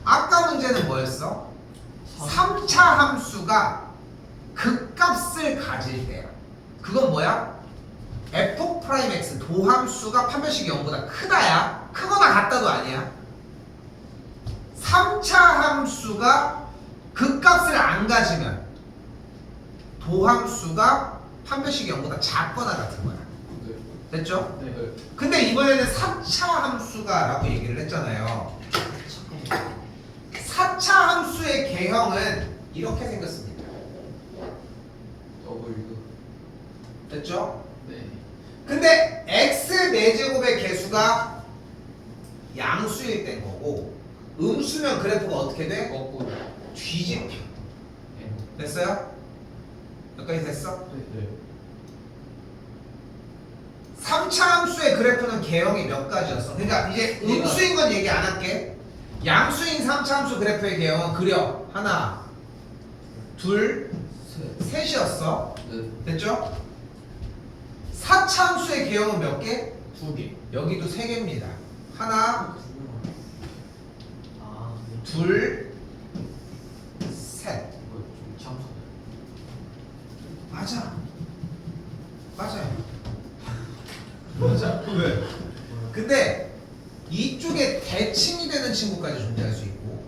아까 문제는 뭐였어? 3차 함수가 극값을 가질 때야. 그건 뭐야? f'(x) 도함수가 판별식이 0보다 크다야. 크거나 같다도 아니야. 3차 함수가 극값을 안 가지면 도함수가 판별식이 0보다 작거나 같은 거야. 네. 됐죠? 네. 근데 이번에는 4차 함수가 라고 얘기를 했잖아요. 4차 함수의 개형은 이렇게 생겼습니다. 더블 됐죠? 네. 근데 x 4제곱의 개수가 양수일 땐 거고 음수면 그래프가 어떻게 돼? 거꾸로. 뒤집혀. 됐어요? 여기까지 됐어? 네. 3차 함수의 그래프는 개형이 몇 가지였어? 그러니까 이제 음수인 건 얘기 안 할게. 양수인 3차 함수 그래프의 개형은 그려. 하나, 둘, 셋이었어. 네. 됐죠? 4차 함수의 개형은 몇 개? 2개. 여기도 3개입니다. 하나, 아, 둘, 셋. 이거 좀 참소. 맞아. 맞아요. 맞아. 왜? 근데 이쪽에 대칭이 되는 친구까지 존재할 수 있고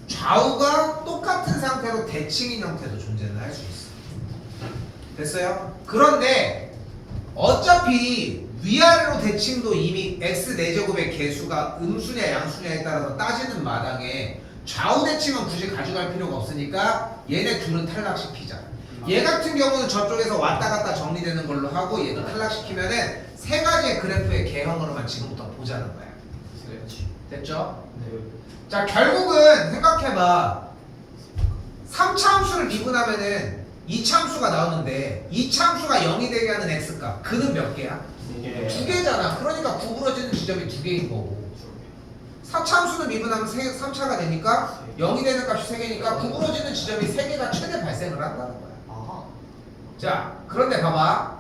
좌우가 똑같은 상태로 대칭인 형태도 존재는 할 수 있어. 됐어요? 그런데 어차피 위아래로 대칭도 이미 x 4제곱의 개수가 음수냐 양수냐에 따라서 따지는 마당에 좌우 대칭은 굳이 가져갈 필요가 없으니까 얘네 둘은 탈락시키자. 얘 같은 경우는 저쪽에서 왔다 갔다 정리되는 걸로 하고 얘도 탈락시키면은 세 가지의 그래프의 개형으로만 지금부터 보자는 거야. 됐죠? 네. 자 결국은 생각해봐. 3차 함수를 미분하면은 2차 함수가 나오는데 2차 함수가 0이 되게 하는 x값 그는 몇 개야? 2개잖아. 그러니까 구부러지는 지점이 2개인 거고 4차 함수는 미분하면 3차가 되니까 0이 되는 값이 3개니까 구부러지는 지점이 3개가 최대 발생을 한다는 거야. 아. 자 그런데 봐봐.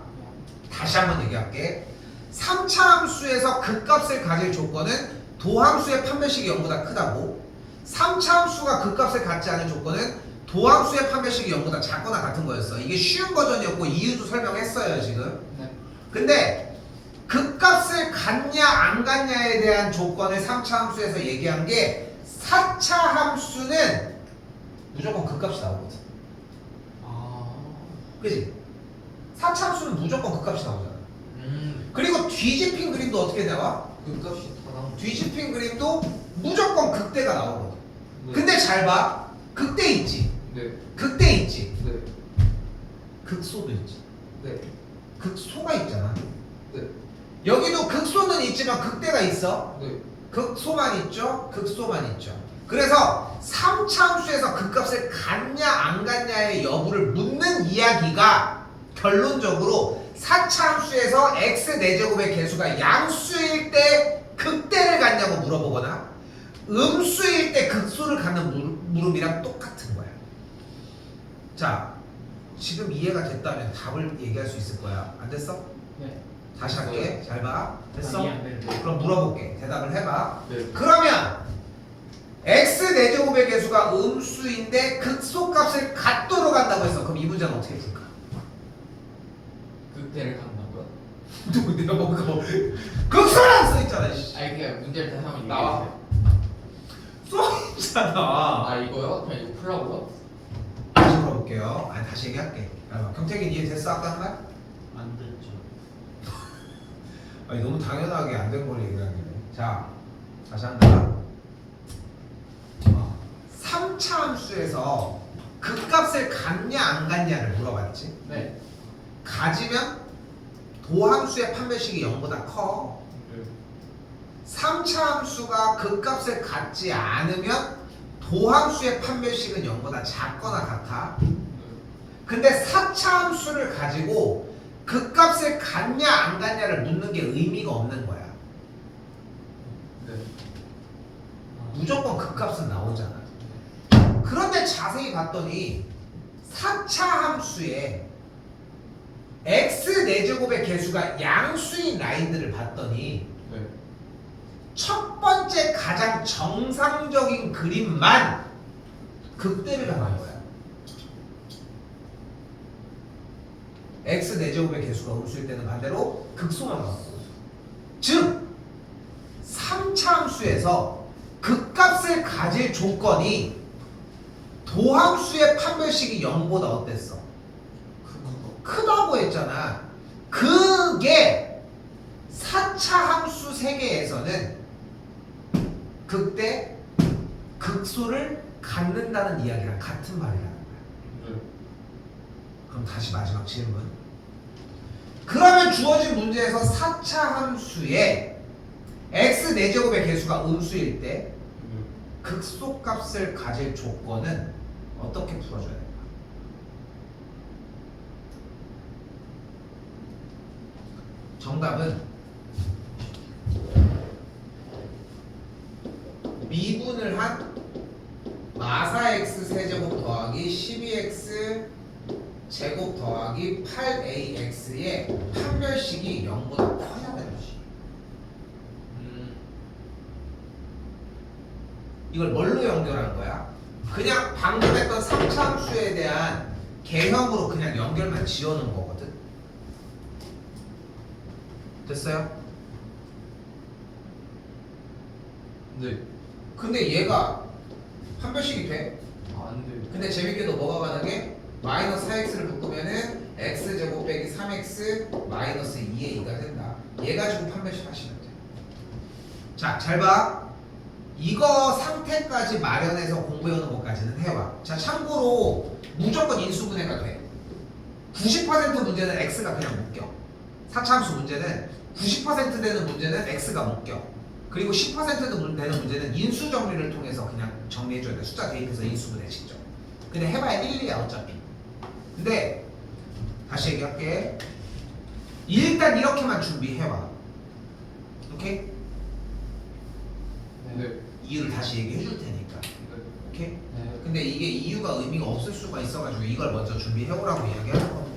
다시 한번 얘기할게. 3차 함수에서 극값을 가질 조건은 도함수의 판별식이 0보다 크다고 3차 함수가 극값을 갖지 않은 조건은 도함수의 판별식이 0보다 작거나 같은 거였어. 이게 쉬운 버전이었고 이유도 설명했어요 지금. 네. 근데 극값을 갖냐 안 갖냐에 대한 조건을 3차 함수에서 얘기한 게 4차 함수는 무조건 극값이 나오거든. 아. 그지? 4차 함수는 무조건 극값이 나오잖아. 그리고 뒤집힌 그림도 어떻게 나와? 그 값이 다 나온. 뒤집힌 그림도 무조건 극대가 나오거든. 네. 근데 잘 봐. 극대 있지. 네. 극대 있지. 네. 극소도 있지. 네. 극소가 있잖아. 네. 여기도 극소는 있지만 극대가 있어. 네. 극소만 있죠. 극소만 있죠. 그래서 3차함수에서 극값을 갖냐 안 갖냐의 여부를 묻는 이야기가 결론적으로 4차함수에서 x 4제곱의 개수가 양수일 때 극대를 갖냐고 물어보거나 음수일 때 극소를 갖는 물음이랑 똑같은 거야. 자, 지금 이해가 됐다면 답을 얘기할 수 있을 거야. 안 됐어? 네. 다시 할게. 잘 봐. 됐어? 이해 안 되는데. 그럼 물어볼게. 대답을 해봐. 네. 그러면 x 4제곱의 개수가 음수인데 극소값을 갖도록 한다고 했어. 그럼 이 문제는 어떻게 풀까? 극대를 간다고요? 너 내가 뭐 극소란 써있잖아. 씨. 아니 그냥 문제를 다시 한번 나와. 얘기해주세요. 써있잖아. 아 이거요? 그냥 이거 풀라고요? 다시 물어볼게요. 아니 다시 얘기할게. 경택이 이해됐어? 아까 한 말? 안 됐죠. 아니 너무 당연하게 안 된 걸 얘기하는 거네. 자, 다시 한다. 3차 함수에서 극값을 갖냐 안 갖냐를 물어봤지. 네. 가지면 도함수의 판별식이 0보다 커. 3차 함수가 극값을 갖지 않으면 도함수의 판별식은 0보다 작거나 같아. 근데 4차 함수를 가지고 극값을 갖냐 안 갖냐를 묻는 게 의미가 없는 거야. 네. 무조건 극값은 나오잖아. 그런데 자세히 봤더니 4차 함수에 x 4제곱의 개수가 양수인 라인들을 봤더니 네. 첫 번째 가장 정상적인 그림만 극대를 가는 거야. x 4제곱의 개수가 음수일 때는 반대로 극소만 나왔고, 즉 3차 함수에서 극값을 가질 조건이 도함수의 판별식이 0보다 어땠어? 크다고 했잖아. 그게 4차 함수 세계에서는 극대, 극소를 갖는다는 이야기랑 같은 말이라는 거야. 네. 그럼 다시 마지막 질문. 그러면 주어진 문제에서 4차 함수에 x 4제곱의 개수가 음수일 때 극소값을 가질 조건은 어떻게 풀어줘야 될까? 정답은 미분을 한 마사 x 세제곱 더하기 12x 제곱 더하기 8ax의 판별식이 0보다 커야 되는 거지. 이걸 뭘로 연결한 거야? 그냥 방금 했던 3차 함수에 대한 개형으로 그냥 연결만 지어놓은 거거든. 됐어요? 네. 근데 얘가 판별식이 돼? 안 돼요. 근데 재밌게도 뭐가 가능해? 마이너스 4x를 묶으면은 x제곱 빼기 3x 마이너스 2의 2가 된다. 얘 가지고 판별식 하시면 돼. 자, 잘 봐. 이거 상태까지 마련해서 공부해오는 것까지는 해와. 자, 참고로 무조건 인수분해가 돼. 90% 문제는 x가 그냥 묶여. 4차함수 문제는 90% 되는 문제는 x가 묶여. 그리고 10% 되는 문제는 인수 정리를 통해서 그냥 정리해줘야 돼. 숫자 대입해서 인수분해 직접. 근데 해봐야 1, 2야 어차피. 근데 다시 얘기할게. 일단 이렇게만 준비해와. 오케이? 네. 이유를 다시 얘기해 줄 테니까. 오케이? 네. 근데 이게 이유가 의미가 없을 수가 있어가지고 이걸 먼저 준비해 오라고 이야기하는 겁니다.